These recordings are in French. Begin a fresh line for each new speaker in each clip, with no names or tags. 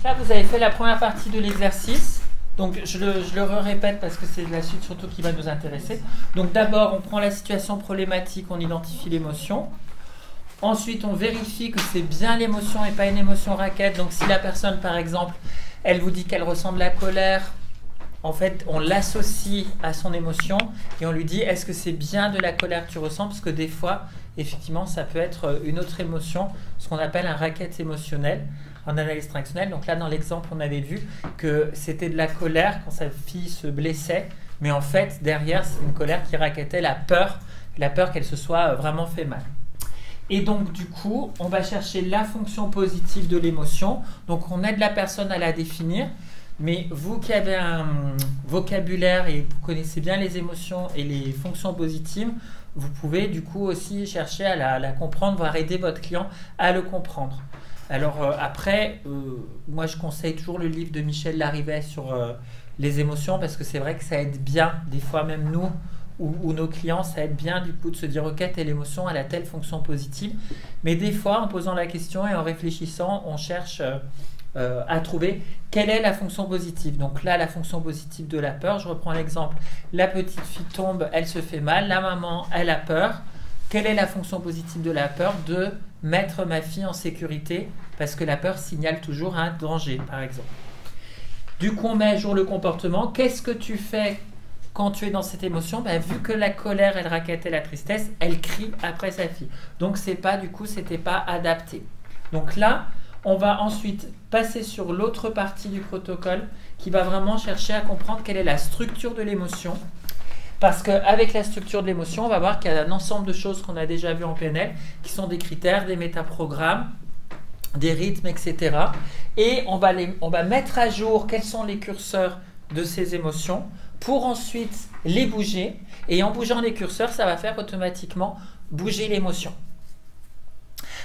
Là, vous avez fait la première partie de l'exercice. Donc, je le répète parce que c'est la suite surtout qui va nous intéresser. Donc, d'abord, on prend la situation problématique, on identifie l'émotion. Ensuite, on vérifie que c'est bien l'émotion et pas une émotion raquette. Donc, si la personne, par exemple, elle vous dit qu'elle ressent de la colère, en fait, on l'associe à son émotion et on lui dit, est-ce que c'est bien de la colère que tu ressens? Parce que des fois, effectivement, ça peut être une autre émotion, ce qu'on appelle un racket émotionnel en analyse transactionnelle. Donc là, dans l'exemple, on avait vu que c'était de la colère quand sa fille se blessait, mais en fait, derrière, c'est une colère qui raquettait la peur qu'elle se soit vraiment fait mal. Et donc, du coup, on va chercher la fonction positive de l'émotion. Donc, on aide la personne à la définir. Mais vous qui avez un vocabulaire et vous connaissez bien les émotions et les fonctions positives, vous pouvez du coup aussi chercher à la comprendre, voire aider votre client à le comprendre. Alors après, moi je conseille toujours le livre de Michel Larivey sur les émotions parce que c'est vrai que ça aide bien, des fois même nous ou nos clients, ça aide bien du coup de se dire ok, telle émotion elle a telle fonction positive. Mais des fois en posant la question et en réfléchissant, on cherche à trouver quelle est la fonction positive. Donc là, la fonction positive de la peur, je reprends l'exemple, la petite fille tombe, elle se fait mal, la maman, elle a peur. Quelle est la fonction positive de la peur? De mettre ma fille en sécurité, parce que la peur signale toujours un danger, par exemple. Du coup, on met à jour le comportement. Qu'est-ce que tu fais quand tu es dans cette émotion? Vu que la colère, elle raquettait la tristesse, elle crie après sa fille. Donc, c'était pas adapté. Donc là, on va ensuite passer sur l'autre partie du protocole qui va vraiment chercher à comprendre quelle est la structure de l'émotion. Parce qu'avec la structure de l'émotion, on va voir qu'il y a un ensemble de choses qu'on a déjà vues en PNL qui sont des critères, des métaprogrammes, des rythmes, etc. Et on va mettre à jour quels sont les curseurs de ces émotions pour ensuite les bouger. Et en bougeant les curseurs, ça va faire automatiquement bouger l'émotion.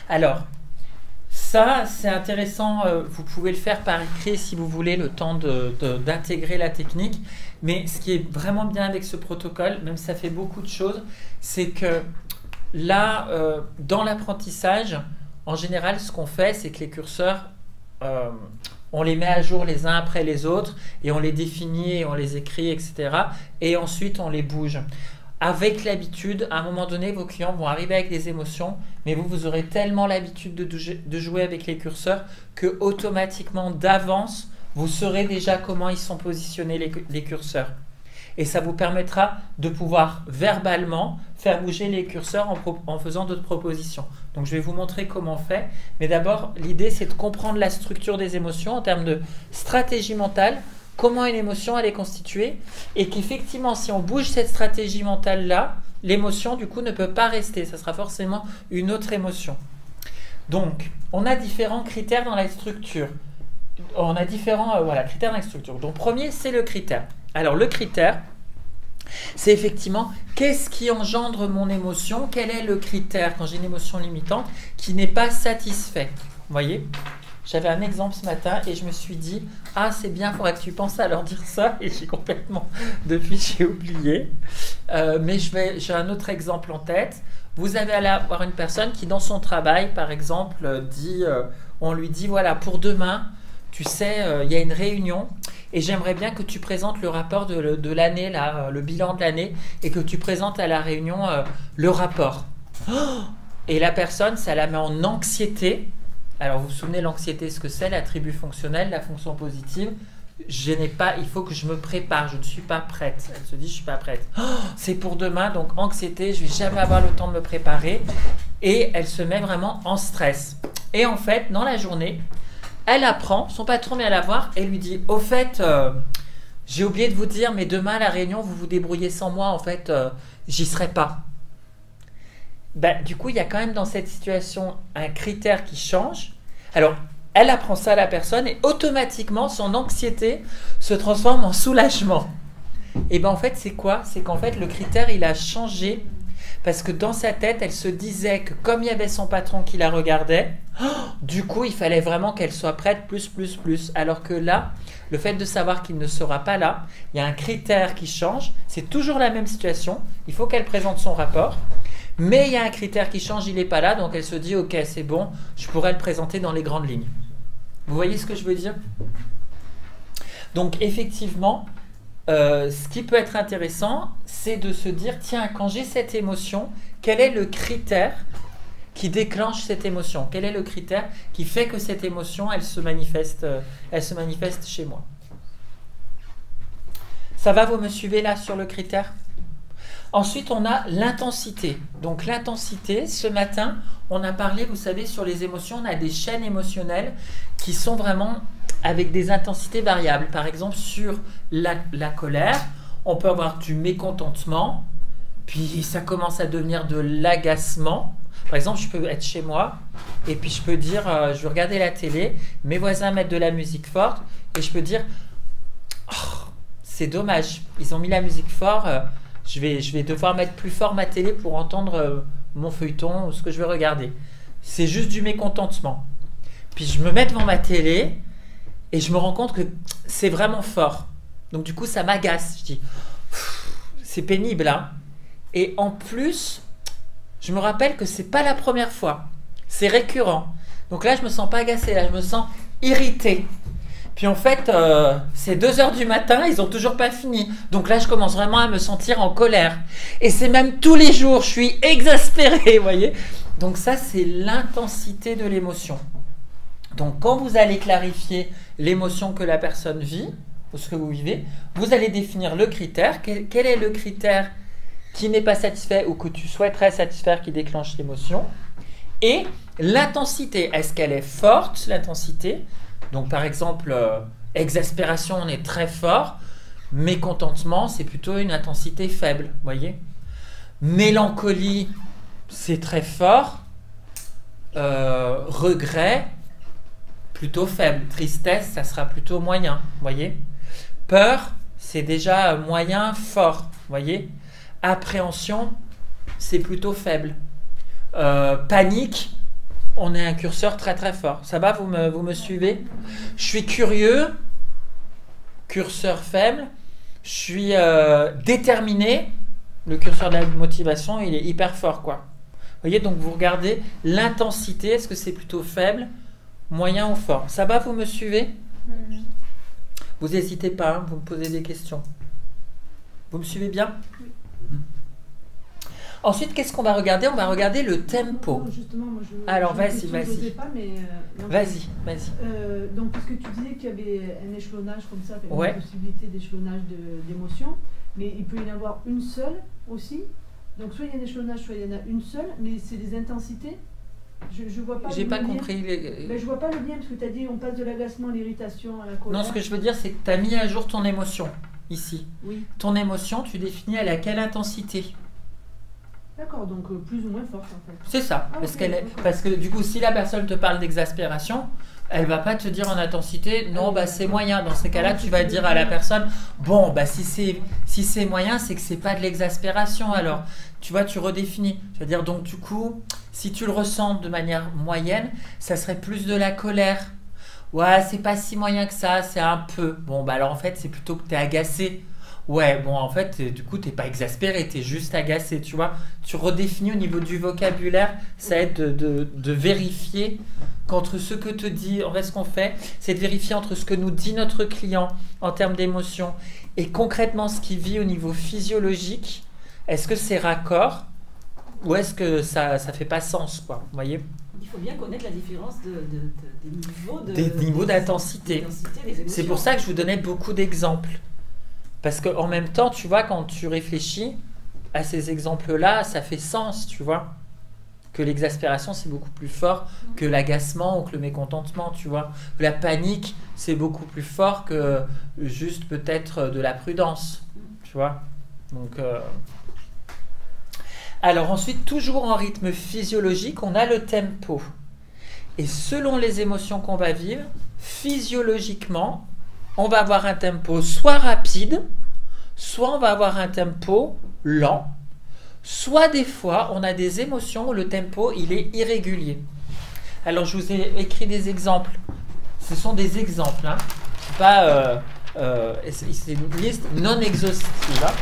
Alors, ça, c'est intéressant, vous pouvez le faire par écrit si vous voulez le temps d'intégrer la technique. Mais ce qui est vraiment bien avec ce protocole, même si ça fait beaucoup de choses, c'est que là, dans l'apprentissage, en général, ce qu'on fait, c'est que les curseurs, on les met à jour les uns après les autres et on les définit et on les écrit, etc. Et ensuite, on les bouge. Avec l'habitude, à un moment donné, vos clients vont arriver avec des émotions, mais vous aurez tellement l'habitude de jouer avec les curseurs que automatiquement, d'avance, vous saurez déjà comment ils sont positionnés les curseurs. Et ça vous permettra de pouvoir verbalement faire bouger les curseurs en faisant d'autres propositions. Donc je vais vous montrer comment on fait. Mais d'abord, l'idée c'est de comprendre la structure des émotions en termes de stratégie mentale, comment une émotion elle est constituée, et qu'effectivement si on bouge cette stratégie mentale là, l'émotion du coup ne peut pas rester, ça sera forcément une autre émotion. Donc on a différents critères dans la structure. On a différents critères dans la structure. Donc premier c'est le critère. Alors le critère c'est effectivement qu'est-ce qui engendre mon émotion, quel est le critère quand j'ai une émotion limitante qui n'est pas satisfait. Vous voyez ? J'avais un exemple ce matin et je me suis dit « Ah, c'est bien, il faudrait que tu penses à leur dire ça. » Et j'ai complètement, depuis, j'ai oublié. Mais j'ai un autre exemple en tête. Vous allez avoir une personne qui, dans son travail, par exemple, on lui dit « Voilà, pour demain, tu sais, il y a une réunion et j'aimerais bien que tu présentes le rapport de l'année, le bilan de l'année, et que tu présentes à la réunion le rapport. » Et la personne, ça la met en anxiété. Alors, vous vous souvenez, l'anxiété, ce que c'est, l'attribut fonctionnel, la fonction positive. Il faut que je me prépare, je ne suis pas prête. Elle se dit, je ne suis pas prête. C'est pour demain, donc anxiété, je ne vais jamais avoir le temps de me préparer. Et elle se met vraiment en stress. Et en fait, dans la journée, elle apprend, son patron vient la voir et lui dit, au fait, j'ai oublié de vous dire, mais demain à la réunion, vous vous débrouillez sans moi, en fait, j'y serai pas. Du coup, il y a quand même dans cette situation un critère qui change. Alors, elle apprend ça à la personne et automatiquement, son anxiété se transforme en soulagement. Et en fait, c'est quoi? C'est qu'en fait, le critère, il a changé parce que dans sa tête, elle se disait que comme il y avait son patron qui la regardait, du coup, il fallait vraiment qu'elle soit prête, plus. Alors que là, le fait de savoir qu'il ne sera pas là, il y a un critère qui change. C'est toujours la même situation. Il faut qu'elle présente son rapport. Mais il y a un critère qui change, il n'est pas là, donc elle se dit « Ok, c'est bon, je pourrais le présenter dans les grandes lignes. » Vous voyez ce que je veux dire? Donc effectivement, ce qui peut être intéressant, c'est de se dire, tiens, quand j'ai cette émotion, quel est le critère qui déclenche cette émotion? Quel est le critère qui fait que cette émotion, elle se manifeste chez moi? Ça va, vous me suivez là sur le critère? Ensuite, on a l'intensité. Donc l'intensité, ce matin, on a parlé, vous savez, sur les émotions, on a des chaînes émotionnelles qui sont vraiment avec des intensités variables. Par exemple, sur la colère, on peut avoir du mécontentement, puis ça commence à devenir de l'agacement. Par exemple, je peux être chez moi et puis je peux dire, je vais regarder la télé, mes voisins mettent de la musique forte et je peux dire, oh, c'est dommage, ils ont mis la musique forte, je vais devoir mettre plus fort ma télé pour entendre mon feuilleton ou ce que je veux regarder. C'est juste du mécontentement. Puis je me mets devant ma télé et je me rends compte que c'est vraiment fort. Donc du coup, ça m'agace. Je dis, c'est pénible, hein. Et en plus, je me rappelle que c'est pas la première fois. C'est récurrent. Donc là, je me sens pas agacée, là, je me sens irritée. Puis en fait, c'est 2h du matin, ils ont toujours pas fini. Donc là, je commence vraiment à me sentir en colère. Et c'est même tous les jours, je suis exaspérée, vous voyez. Donc ça, c'est l'intensité de l'émotion. Donc quand vous allez clarifier l'émotion que la personne vit, ou ce que vous vivez, vous allez définir le critère. Quel est le critère qui n'est pas satisfait ou que tu souhaiterais satisfaire qui déclenche l'émotion? Et l'intensité, est-ce qu'elle est forte, l'intensité? Donc par exemple, exaspération, on est très fort. Mécontentement, c'est plutôt une intensité faible, voyez. Mélancolie, c'est très fort. Regret, plutôt faible. Tristesse, ça sera plutôt moyen, voyez. Peur, c'est déjà moyen, fort, voyez. Appréhension, c'est plutôt faible. Panique, on est un curseur très très fort. Ça va, vous me suivez? Je suis curieux, curseur faible. Je suis déterminé, le curseur de la motivation, il est hyper fort, quoi. Vous voyez, donc vous regardez l'intensité, est-ce que c'est plutôt faible, moyen ou fort? Ça va, vous me suivez? Vous n'hésitez pas, hein, vous me posez des questions. Vous me suivez bien?
Oui.
Ensuite, qu'est-ce qu'on va regarder? On va regarder le tempo.
Non, justement, moi
Alors, vas-y.
Je ne sais pas, mais...
Vas-y.
Donc, parce que tu disais qu'il y avait un échelonnage comme ça,
Ouais.
une possibilité d'échelonnage d'émotions, mais il peut y en avoir une seule aussi. Donc, soit il y a un échelonnage, soit il y en a une seule, mais c'est des intensités. Je vois pas.
J'ai pas
lien.
compris.
Ben, je vois pas le lien, parce que tu as dit on passe de l'agacement à l'irritation, à la colère.
Non, ce que je veux dire, c'est que tu as mis à jour ton émotion, ici.
Oui.
Ton émotion, tu définis à quelle intensité?
D'accord, donc plus ou moins forte en fait.
C'est ça.
Ah,
parce,
ok,
parce que du coup, si la personne te parle d'exaspération, elle va pas te dire en intensité, non, bah c'est moyen. Dans ces cas-là, tu vas dire à la personne, bon, bah si c'est moyen, c'est que c'est pas de l'exaspération. Alors, tu vois, tu redéfinis. C'est-à-dire, donc du coup, si tu le ressens de manière moyenne, ça serait plus de la colère. Ouais, c'est pas si moyen que ça, c'est un peu. Bon, bah alors en fait, c'est plutôt que tu es agacé. Ouais, bon, en fait, du coup, t'es pas exaspéré, t'es juste agacé, tu vois. Tu redéfinis au niveau du vocabulaire, ça aide de vérifier qu'entre ce que te dit, en fait, ce qu'on fait, c'est de vérifier entre ce que nous dit notre client en termes d'émotion et concrètement ce qu'il vit au niveau physiologique. Est-ce que c'est raccord ou est-ce que ça fait pas sens, quoi, vous voyez?
Il faut bien connaître la différence
des niveaux d'intensité. C'est pour ça que je vous donnais beaucoup d'exemples. Parce qu'en même temps, tu vois, quand tu réfléchis à ces exemples-là, ça fait sens, tu vois. Que l'exaspération, c'est beaucoup plus fort que l'agacement ou que le mécontentement, tu vois. La panique, c'est beaucoup plus fort que juste peut-être de la prudence, tu vois. Donc, alors ensuite, toujours en rythme physiologique, on a le tempo. Et selon les émotions qu'on va vivre, physiologiquement, on va avoir un tempo soit rapide, soit on va avoir un tempo lent, soit des fois on a des émotions où le tempo il est irrégulier. Alors je vous ai écrit des exemples. Ce sont des exemples, hein. C'est pas, c'est une liste non exhaustive. Hein.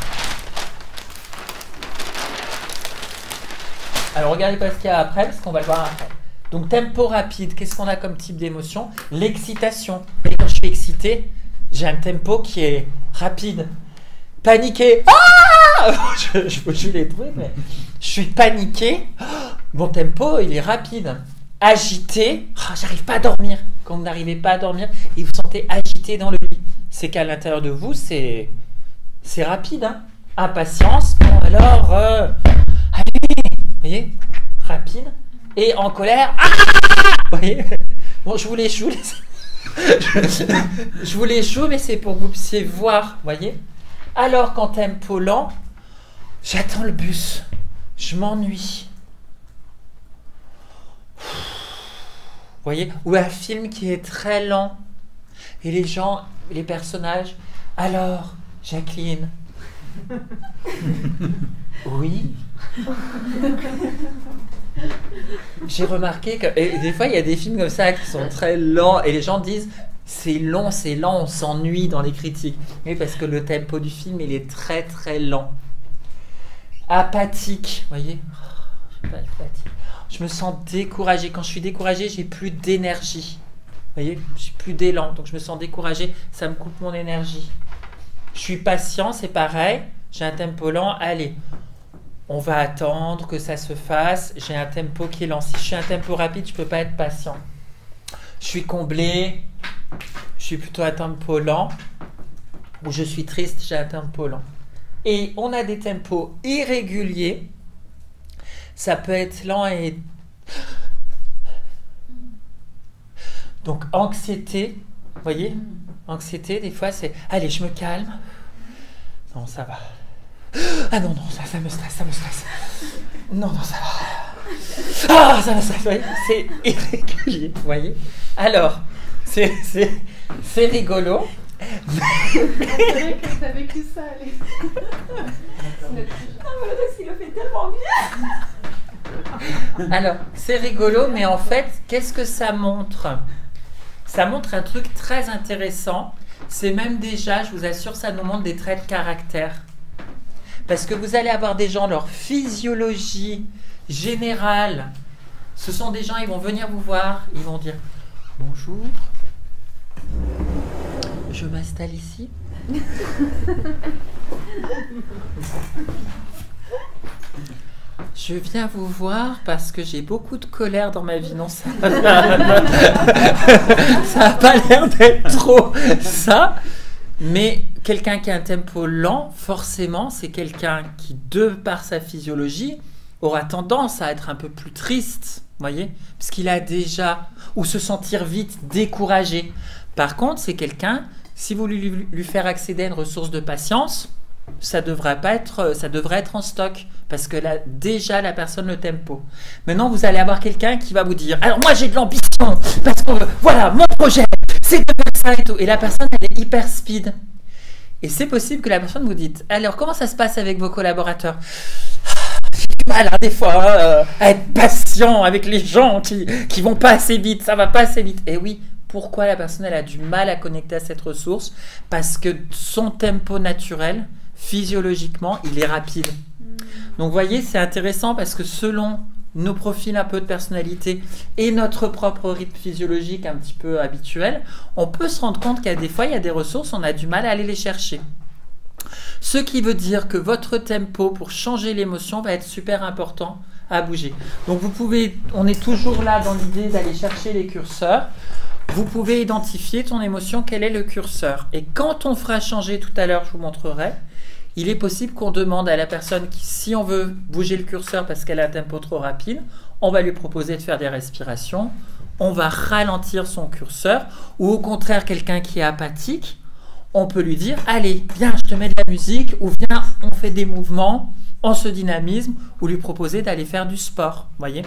Alors regardez pas ce qu'il y a après, parce qu'on va le voir après. Donc tempo rapide, qu'est-ce qu'on a comme type d'émotion? L'excitation. Et quand je suis excité, j'ai un tempo qui est rapide. Paniqué. Ah je l'ai trouvé, mais je suis paniqué. Mon tempo, il est rapide. Agité. J'arrive pas à dormir. Quand vous n'arrivez pas à dormir et vous vous sentez agité dans le lit, c'est qu'à l'intérieur de vous, c'est rapide. Hein. Impatience. Bon, alors, allez, vous voyez, rapide. Et en colère. Ah, vous voyez. Bon, je vous les joue. Je vous les joue, mais c'est pour que vous puissiez voir, vous voyez. Alors qu'en tempo lent, j'attends le bus, je m'ennuie. Vous voyez, ou un film qui est très lent et les gens, les personnages, alors Jacqueline, oui. J'ai remarqué que et des fois il y a des films comme ça qui sont très lents et les gens disent c'est lent, on s'ennuie dans les critiques. Oui, parce que le tempo du film il est très très lent. Apathique, vous voyez, je me sens découragée. Quand je suis découragée, j'ai plus d'énergie. Vous voyez, j'ai plus d'élan, donc je me sens découragée, ça me coupe mon énergie. Je suis patient, c'est pareil, j'ai un tempo lent, allez. On va attendre que ça se fasse. J'ai un tempo qui est lent. Si je suis un tempo rapide, je ne peux pas être patient. Je suis comblé. Je suis plutôt à tempo lent. Ou je suis triste, j'ai un tempo lent. Et on a des tempos irréguliers. Ça peut être lent et... Donc, anxiété. Vous voyez? Anxiété, des fois, c'est... Allez, je me calme. Non, ça va. Ah non, ça me stresse. Non, ça va. Ah, ça me stresse. C'est irrégulier, vous voyez. Alors, c'est rigolo.
T'as vécu ça, Alex.
Il le fait tellement bien.
Alors, c'est rigolo, mais en fait, qu'est-ce que ça montre? Ça montre un truc très intéressant. C'est même déjà, je vous assure, ça nous montre des traits de caractère. Parce que vous allez avoir des gens, leur physiologie générale, ce sont des gens, ils vont venir vous voir, ils vont dire « Bonjour, je m'installe ici. » Je viens vous voir parce que j'ai beaucoup de colère dans ma vie. Non, ça n'a pas l'air d'être trop ça. Mais quelqu'un qui a un tempo lent, forcément, c'est quelqu'un qui, de par sa physiologie, aura tendance à être un peu plus triste, vous voyez, parce qu'il a déjà, ou se sentir vite découragé. Par contre, c'est quelqu'un, si vous lui faire accéder à une ressource de patience, ça devrait être en stock, parce que là, déjà, la personne le tempo. Maintenant, vous allez avoir quelqu'un qui va vous dire, alors moi j'ai de l'ambition, parce que voilà, mon projet, c'est de faire ça et tout. Et la personne, elle est hyper speed. Et c'est possible que la personne vous dise, alors comment ça se passe avec vos collaborateurs? J'ai du mal des fois à être patient avec les gens qui vont pas assez vite, ça va pas assez vite. Et oui, pourquoi la personne elle a du mal à connecter à cette ressource? Parce que son tempo naturel, physiologiquement, il est rapide. Donc vous voyez, c'est intéressant parce que selon nos profils un peu de personnalité et notre propre rythme physiologique un petit peu habituel, on peut se rendre compte qu'il y a des fois, il y a des ressources, on a du mal à aller les chercher. Ce qui veut dire que votre tempo pour changer l'émotion va être super important à bouger. Donc vous pouvez, on est toujours là dans l'idée d'aller chercher les curseurs. Vous pouvez identifier ton émotion, quel est le curseur. Et quand on fera changer tout à l'heure, je vous montrerai, il est possible qu'on demande à la personne qui, si on veut bouger le curseur parce qu'elle a un tempo trop rapide, on va lui proposer de faire des respirations, on va ralentir son curseur, ou au contraire, quelqu'un qui est apathique, on peut lui dire, allez, viens, je te mets de la musique, ou viens, on fait des mouvements, on se dynamise, ou lui proposer d'aller faire du sport, voyez.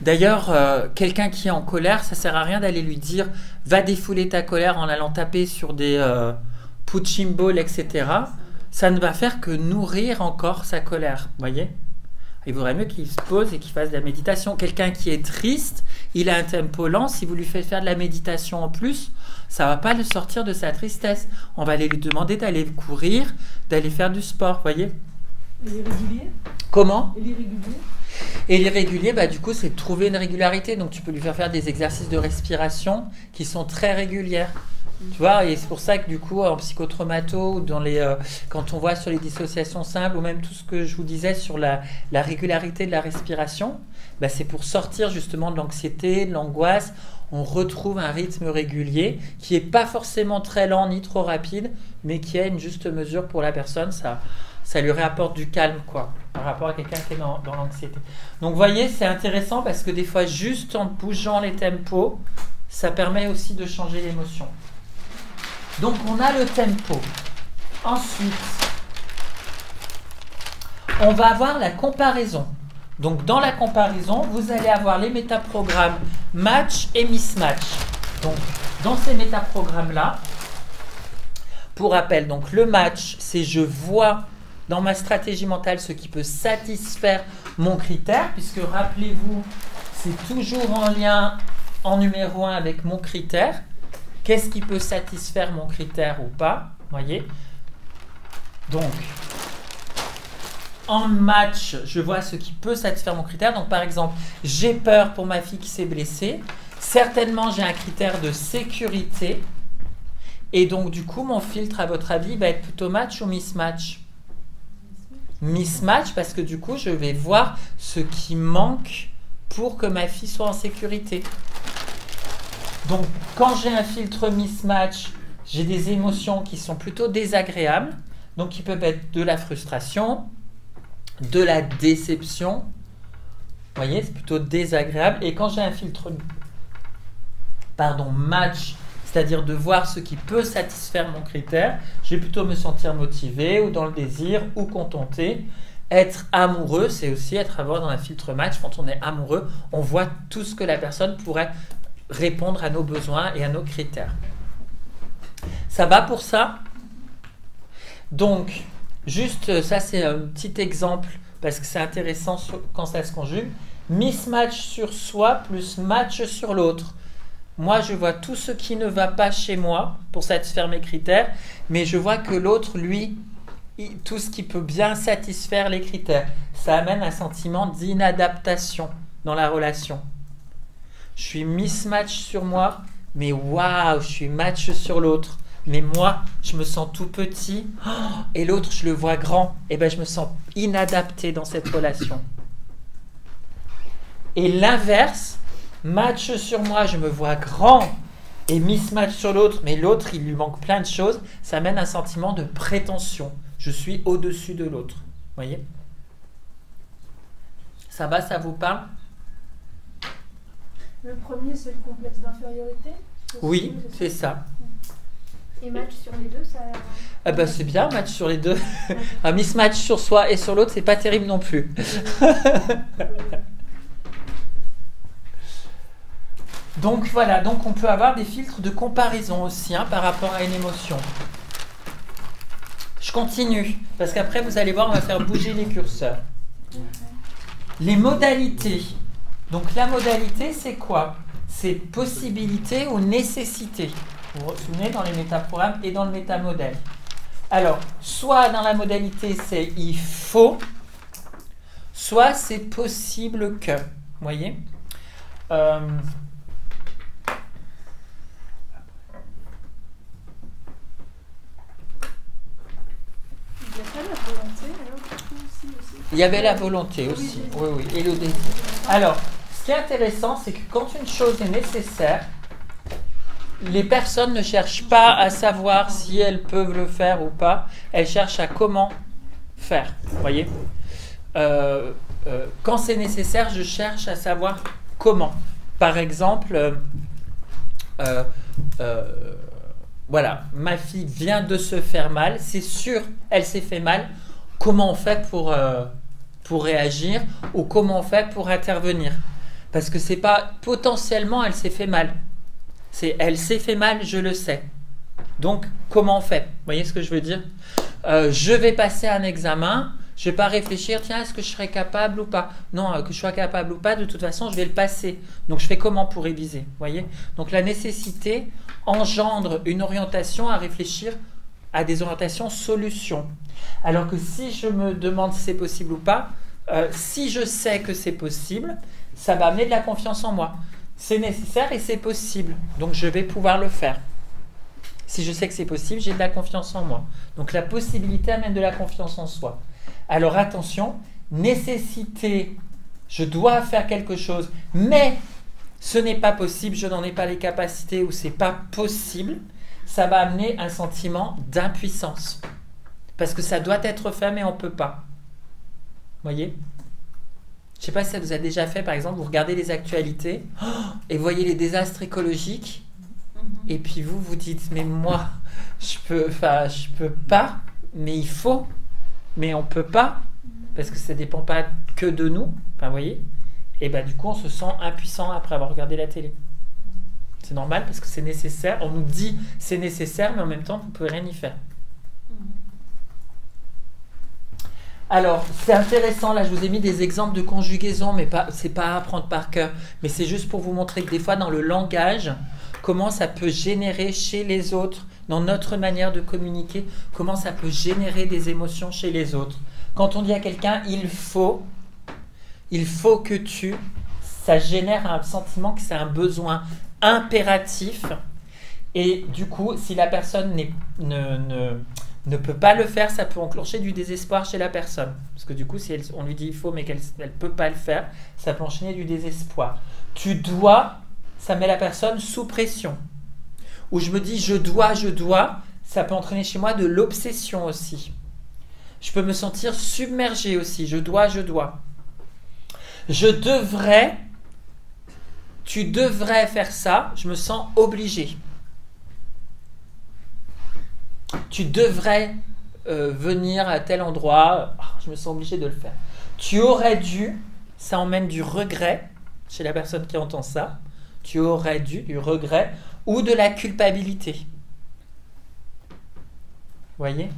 D'ailleurs, quelqu'un qui est en colère, ça sert à rien d'aller lui dire, va défouler ta colère en allant taper sur des... punching ball, etc., ça ne va faire que nourrir encore sa colère, voyez. Il vaudrait mieux qu'il se pose et qu'il fasse de la méditation. Quelqu'un qui est triste, il a un tempo lent, si vous lui faites faire de la méditation en plus, ça ne va pas le sortir de sa tristesse. On va aller lui demander d'aller courir, d'aller faire du sport, voyez.
Et l'irrégulier?
Comment?
Et l'irrégulier?
Et l'irrégulier, du coup, c'est de trouver une régularité. Donc, tu peux lui faire des exercices de respiration qui sont très réguliers. Tu vois, et c'est pour ça que du coup, en psychotraumato, ou quand on voit sur les dissociations simples, ou même tout ce que je vous disais sur la régularité de la respiration, c'est pour sortir justement de l'anxiété, de l'angoisse. On retrouve un rythme régulier qui n'est pas forcément très lent ni trop rapide, mais qui a une juste mesure pour la personne. Ça lui réapporte du calme, quoi, par rapport à quelqu'un qui est dans l'anxiété. Donc, vous voyez, c'est intéressant parce que des fois, juste en bougeant les tempos, ça permet aussi de changer l'émotion. Donc, on a le tempo. Ensuite, on va avoir la comparaison. Donc, dans la comparaison, vous allez avoir les métaprogrammes match et mismatch. Donc, dans ces métaprogrammes-là, pour rappel, donc le match, c'est je vois dans ma stratégie mentale ce qui peut satisfaire mon critère, puisque rappelez-vous, c'est toujours en lien en numéro 1 avec mon critère. Qu'est-ce qui peut satisfaire mon critère ou pas? Voyez. Donc, en match, je vois ce qui peut satisfaire mon critère. Donc, par exemple, j'ai peur pour ma fille qui s'est blessée. Certainement, j'ai un critère de sécurité. Et donc, du coup, mon filtre, à votre avis, va être plutôt match ou mismatch? Mismatch, parce que du coup, je vais voir ce qui manque pour que ma fille soit en sécurité. Donc, quand j'ai un filtre mismatch, j'ai des émotions qui sont plutôt désagréables, donc qui peuvent être de la frustration, de la déception. Vous voyez, c'est plutôt désagréable. Et quand j'ai un filtre match, c'est-à-dire de voir ce qui peut satisfaire mon critère, je vais plutôt me sentir motivé ou dans le désir ou contenté. Être amoureux, c'est aussi avoir dans un filtre match. Quand on est amoureux, on voit tout ce que la personne pourrait répondre à nos besoins et à nos critères. Ça va pour ça? Donc, juste, ça c'est un petit exemple parce que c'est intéressant quand ça se conjugue. Mismatch sur soi plus match sur l'autre. Moi, je vois tout ce qui ne va pas chez moi pour satisfaire mes critères, mais je vois que l'autre, lui, tout ce qui peut bien satisfaire les critères. Ça amène un sentiment d'inadaptation dans la relation. Je suis mismatch sur moi, mais waouh, je suis match sur l'autre. Mais moi, je me sens tout petit, et l'autre, je le vois grand. Et je me sens inadapté dans cette relation. Et l'inverse, match sur moi, je me vois grand, et mismatch sur l'autre, mais l'autre, il lui manque plein de choses. Ça amène un sentiment de prétention. Je suis au-dessus de l'autre. Vous voyez? Ça va, ça vous parle?
Le premier, c'est le complexe d'infériorité.
Oui, c'est ça.
Et match sur les deux, ça...
c'est bien, match sur les deux. Un mismatch sur soi et sur l'autre, c'est pas terrible non plus. Donc voilà, donc on peut avoir des filtres de comparaison aussi par rapport à une émotion. Je continue, parce qu'après vous allez voir, on va faire bouger les curseurs. Les modalités. Donc la modalité, c'est quoi? C'est possibilité ou nécessité. Vous vous souvenez dans les métaprogrammes et dans le métamodèle. Alors, soit dans la modalité, c'est il faut, soit c'est possible que. Vous voyez? Il
n'y a pas la volonté, alors du coup, aussi.
y avait la volonté aussi, oui, et le désir. Alors, ce qui est intéressant, c'est que quand une chose est nécessaire, les personnes ne cherchent pas à savoir si elles peuvent le faire ou pas, elles cherchent à comment faire. Vous voyez? Quand c'est nécessaire, je cherche à savoir comment. Par exemple, voilà, ma fille vient de se faire mal, c'est sûr, elle s'est fait mal. Comment on fait pour réagir ou comment on fait pour intervenir? Parce que c'est pas potentiellement elle s'est fait mal. C'est elle s'est fait mal, je le sais. Donc, comment on fait? Vous voyez ce que je veux dire? Je vais passer un examen, je ne vais pas réfléchir, tiens, est-ce que je serai capable ou pas? Non, que je sois capable ou pas, de toute façon, je vais le passer. Donc, je fais comment pour réviser? Vous voyez? Donc, la nécessité engendre une orientation à réfléchir à des orientations solutions. Alors que si je me demande si c'est possible ou pas, Si je sais que c'est possible, ça va amener de la confiance en moi. C'est nécessaire et c'est possible. Donc, je vais pouvoir le faire. Si je sais que c'est possible, j'ai de la confiance en moi. Donc, la possibilité amène de la confiance en soi. Alors, attention, nécessité, je dois faire quelque chose, mais ce n'est pas possible, je n'en ai pas les capacités ou c'est pas possible, ça va amener un sentiment d'impuissance. Parce que ça doit être fait, mais on ne peut pas. Vous voyez ? Je ne sais pas si ça vous a déjà fait, par exemple, vous regardez les actualités et vous voyez les désastres écologiques et puis vous vous dites, mais moi, je peux pas, mais il faut, mais on ne peut pas, parce que ça ne dépend pas que de nous, enfin, vous voyez ? Et bien du coup, on se sent impuissant après avoir regardé la télé. C'est normal parce que c'est nécessaire, on nous dit c'est nécessaire, mais en même temps, vous ne pouvez rien y faire. Alors, c'est intéressant, là je vous ai mis des exemples de conjugaison, mais c'est pas à apprendre par cœur, mais c'est juste pour vous montrer que des fois dans le langage, comment ça peut générer chez les autres, dans notre manière de communiquer, comment ça peut générer des émotions chez les autres. Quand on dit à quelqu'un « il faut que tu », ça génère un sentiment que c'est un besoin impératif, et du coup, si la personne ne peut pas le faire, ça peut enclencher du désespoir chez la personne. Parce que du coup, si on lui dit il faut, mais qu'elle ne peut pas le faire, ça peut enchaîner du désespoir. Tu dois, ça met la personne sous pression. Ou je me dis je dois, ça peut entraîner chez moi de l'obsession aussi. Je peux me sentir submergé aussi, je dois. Je devrais, tu devrais faire ça, je me sens obligé. Tu devrais venir à tel endroit, je me sens obligé de le faire. Tu aurais dû, ça emmène du regret chez la personne qui entend ça. Tu aurais dû, du regret ou de la culpabilité. Vous voyez ?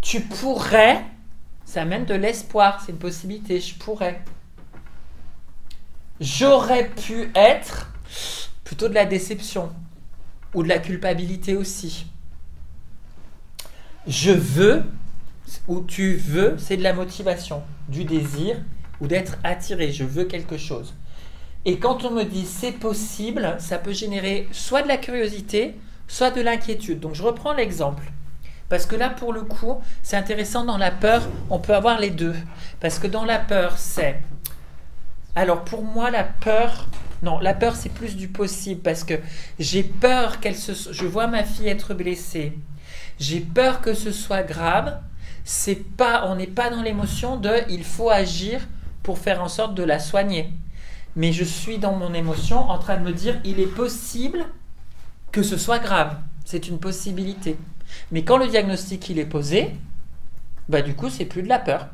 Tu pourrais, ça amène de l'espoir, c'est une possibilité, je pourrais. J'aurais pu être, plutôt de la déception ou de la culpabilité aussi. Je veux, ou tu veux, c'est de la motivation, du désir ou d'être attiré. Je veux quelque chose. Et quand on me dit c'est possible, ça peut générer soit de la curiosité, soit de l'inquiétude. Donc je reprends l'exemple. Parce que là, pour le coup, c'est intéressant, dans la peur, on peut avoir les deux. Parce que dans la peur, c'est... Alors pour moi, la peur c'est plus du possible. Parce que j'ai peur je vois ma fille être blessée. J'ai peur que ce soit grave. On n'est pas dans l'émotion de il faut agir pour faire en sorte de la soigner. Mais je suis dans mon émotion en train de me dire il est possible que ce soit grave. C'est une possibilité. Mais quand le diagnostic il est posé, du coup c'est plus de la peur.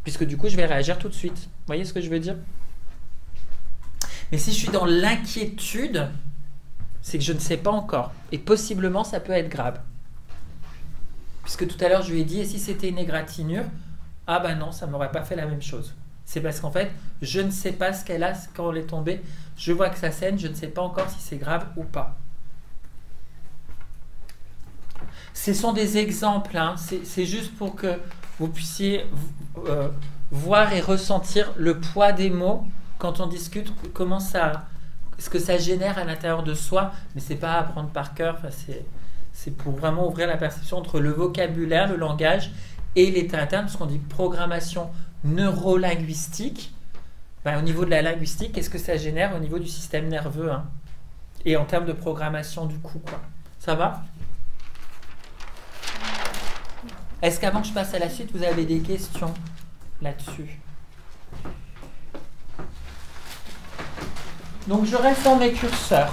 Puisque du coup je vais réagir tout de suite. Vous voyez ce que je veux dire ? Mais si je suis dans l'inquiétude, c'est que je ne sais pas encore. Et possiblement ça peut être grave. Puisque tout à l'heure, je lui ai dit, et si c'était une égratignure ? Ah non, ça ne m'aurait pas fait la même chose. C'est parce qu'en fait, je ne sais pas ce qu'elle a quand elle est tombée. Je vois que ça saigne, je ne sais pas encore si c'est grave ou pas. Ce sont des exemples, hein. C'est juste pour que vous puissiez voir et ressentir le poids des mots quand on discute, ce que ça génère à l'intérieur de soi. Mais ce n'est pas à apprendre par cœur, c'est pour vraiment ouvrir la perception entre le vocabulaire, le langage et l'état interne, parce qu'on dit programmation neurolinguistique. Au niveau de la linguistique, qu'est-ce que ça génère au niveau du système nerveux, hein, et en termes de programmation du coup, quoi. Ça va ? Est-ce qu'avant que je passe à la suite, vous avez des questions là-dessus ? Donc je reste dans mes curseurs.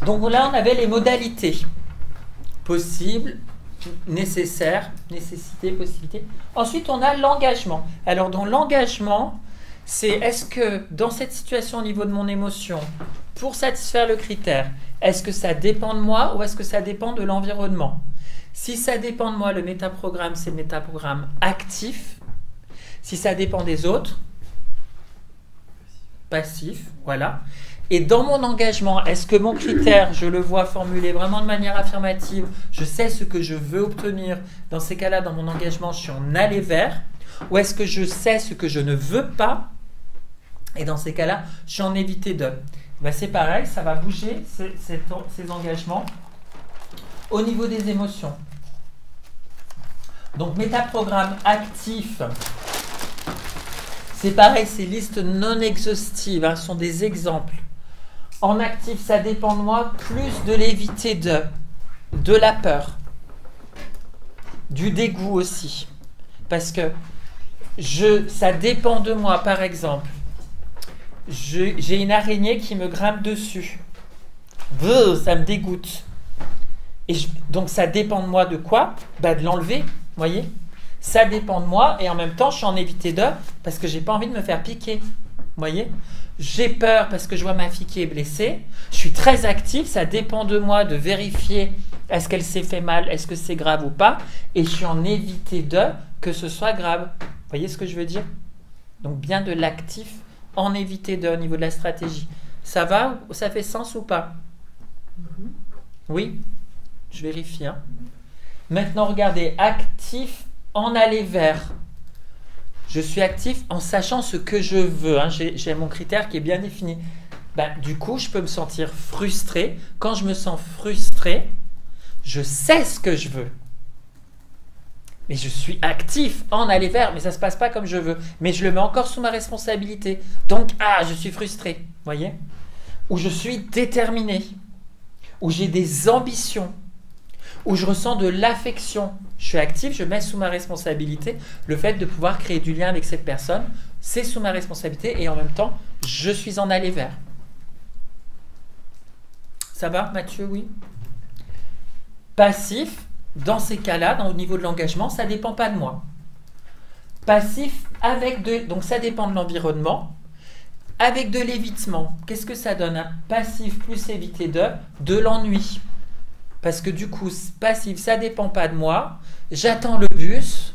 Donc là, on avait les modalités. Possible, nécessaire, nécessité, possibilité. Ensuite, on a l'engagement. Alors, dans l'engagement, c'est est-ce que dans cette situation au niveau de mon émotion, pour satisfaire le critère, est-ce que ça dépend de moi ou est-ce que ça dépend de l'environnement ? Si ça dépend de moi, le métaprogramme, c'est le métaprogramme actif. Si ça dépend des autres, passif, voilà. Et dans mon engagement, est-ce que mon critère, je le vois formulé vraiment de manière affirmative, je sais ce que je veux obtenir, dans ces cas-là, dans mon engagement, je suis en aller vers, ou est-ce que je sais ce que je ne veux pas, et dans ces cas-là, je suis en éviter de. Ben c'est pareil, ça va bouger ces engagements au niveau des émotions. Donc, métaprogramme actif, c'est pareil, ces listes non exhaustives, hein, sont des exemples. En actif, ça dépend de moi, plus de l'éviter de la peur, du dégoût aussi. Parce que ça dépend de moi, par exemple. J'ai une araignée qui me grimpe dessus. Ça me dégoûte. Donc ça dépend de moi de quoi? De l'enlever, vous voyez? Ça dépend de moi et en même temps, je suis en éviter de parce que j'ai pas envie de me faire piquer. Vous voyez? J'ai peur parce que je vois ma fille qui est blessée. Je suis très actif, ça dépend de moi de vérifier est-ce qu'elle s'est fait mal, est-ce que c'est grave ou pas. Et je suis en éviter de que ce soit grave. Vous voyez ce que je veux dire? Donc bien de l'actif en éviter de au niveau de la stratégie. Ça va? Ça fait sens ou pas? Oui? Je vérifie. Hein. Maintenant, regardez, actif en aller vers. Je suis actif en sachant ce que je veux. Hein. J'ai mon critère qui est bien défini. Du coup, je peux me sentir frustré. Quand je me sens frustré, je sais ce que je veux. Mais je suis actif en aller vers. Mais ça ne se passe pas comme je veux. Mais je le mets encore sous ma responsabilité. Donc, je suis frustré. Vous voyez? Ou je suis déterminé. Ou j'ai des ambitions. Où je ressens de l'affection. Je suis actif, je mets sous ma responsabilité le fait de pouvoir créer du lien avec cette personne. C'est sous ma responsabilité et en même temps, je suis en aller vers. Ça va, Mathieu? Oui. Passif, dans ces cas-là, au niveau de l'engagement, ça ne dépend pas de moi. Passif, donc ça dépend de l'environnement. Avec de l'évitement, qu'est-ce que ça donne? Passif plus éviter de l'ennui. Parce que du coup, passif, ça ne dépend pas de moi. J'attends le bus.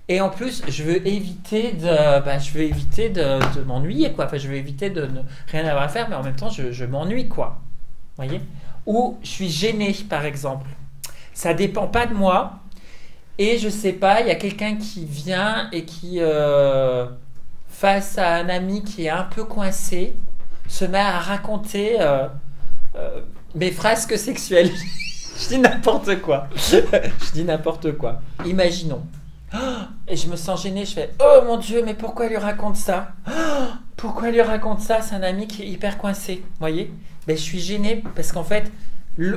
Et en plus, je veux éviter de m'ennuyer, quoi. Enfin, je veux éviter de ne rien avoir à faire, mais en même temps, je m'ennuie, quoi. Vous voyez? Ou je suis gêné, par exemple. Ça ne dépend pas de moi. Et je ne sais pas, il y a quelqu'un qui vient et qui, face à un ami qui est un peu coincé, se met à raconter... mes frasques sexuelles. Je dis n'importe quoi. Je dis n'importe quoi. Imaginons. Et je me sens gênée. Je fais oh mon Dieu, mais pourquoi elle lui raconte ça? Pourquoi elle lui raconte ça? C'est un ami qui est hyper coincé. Vous voyez? Je suis gênée parce qu'en fait,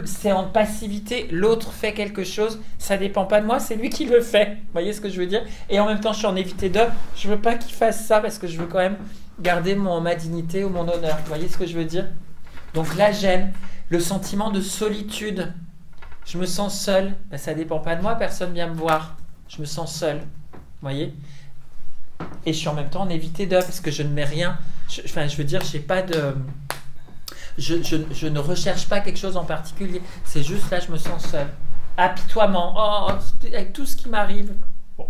c'est en passivité. L'autre fait quelque chose. Ça dépend pas de moi. C'est lui qui le fait. Vous voyez ce que je veux dire? Et en même temps, je suis en éviter de. Je veux pas qu'il fasse ça parce que je veux quand même garder ma dignité ou mon honneur. Vous voyez ce que je veux dire? Donc la gêne. Le sentiment de solitude. Je me sens seul. Ça ne dépend pas de moi, personne ne vient me voir. Je me sens seul. Vous voyez? Et je suis en même temps en éviter de, parce que je ne mets rien. Je veux dire, j'ai pas de... Je ne recherche pas quelque chose en particulier. C'est juste là, je me sens seul. Apitoiement. Avec tout ce qui m'arrive. Bon.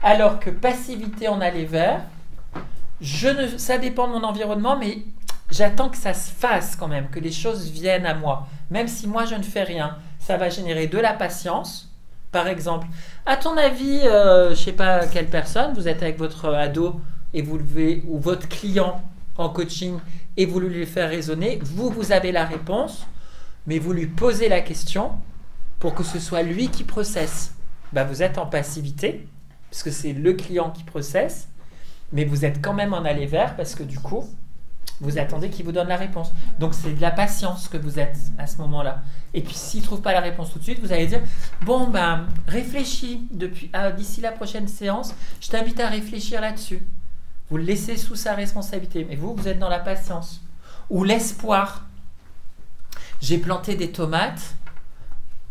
Alors que passivité en aller vers, ça dépend de mon environnement, mais... J'attends que ça se fasse quand même, que les choses viennent à moi. Même si moi je ne fais rien, ça va générer de la patience. Par exemple, à ton avis, je ne sais pas quelle personne, vous êtes avec votre ado et ou votre client en coaching et vous lui faire raisonner, vous avez la réponse, mais vous lui posez la question pour que ce soit lui qui processe. Vous êtes en passivité, puisque c'est le client qui processe, mais vous êtes quand même en aller vers parce que du coup, vous attendez qu'il vous donne la réponse. Donc, c'est de la patience que vous êtes à ce moment-là. Et puis, s'il ne trouve pas la réponse tout de suite, vous allez dire « Bon, réfléchis d'ici la prochaine séance, je t'invite à réfléchir là-dessus. » Vous le laissez sous sa responsabilité. Mais vous êtes dans la patience. Ou l'espoir. J'ai planté des tomates.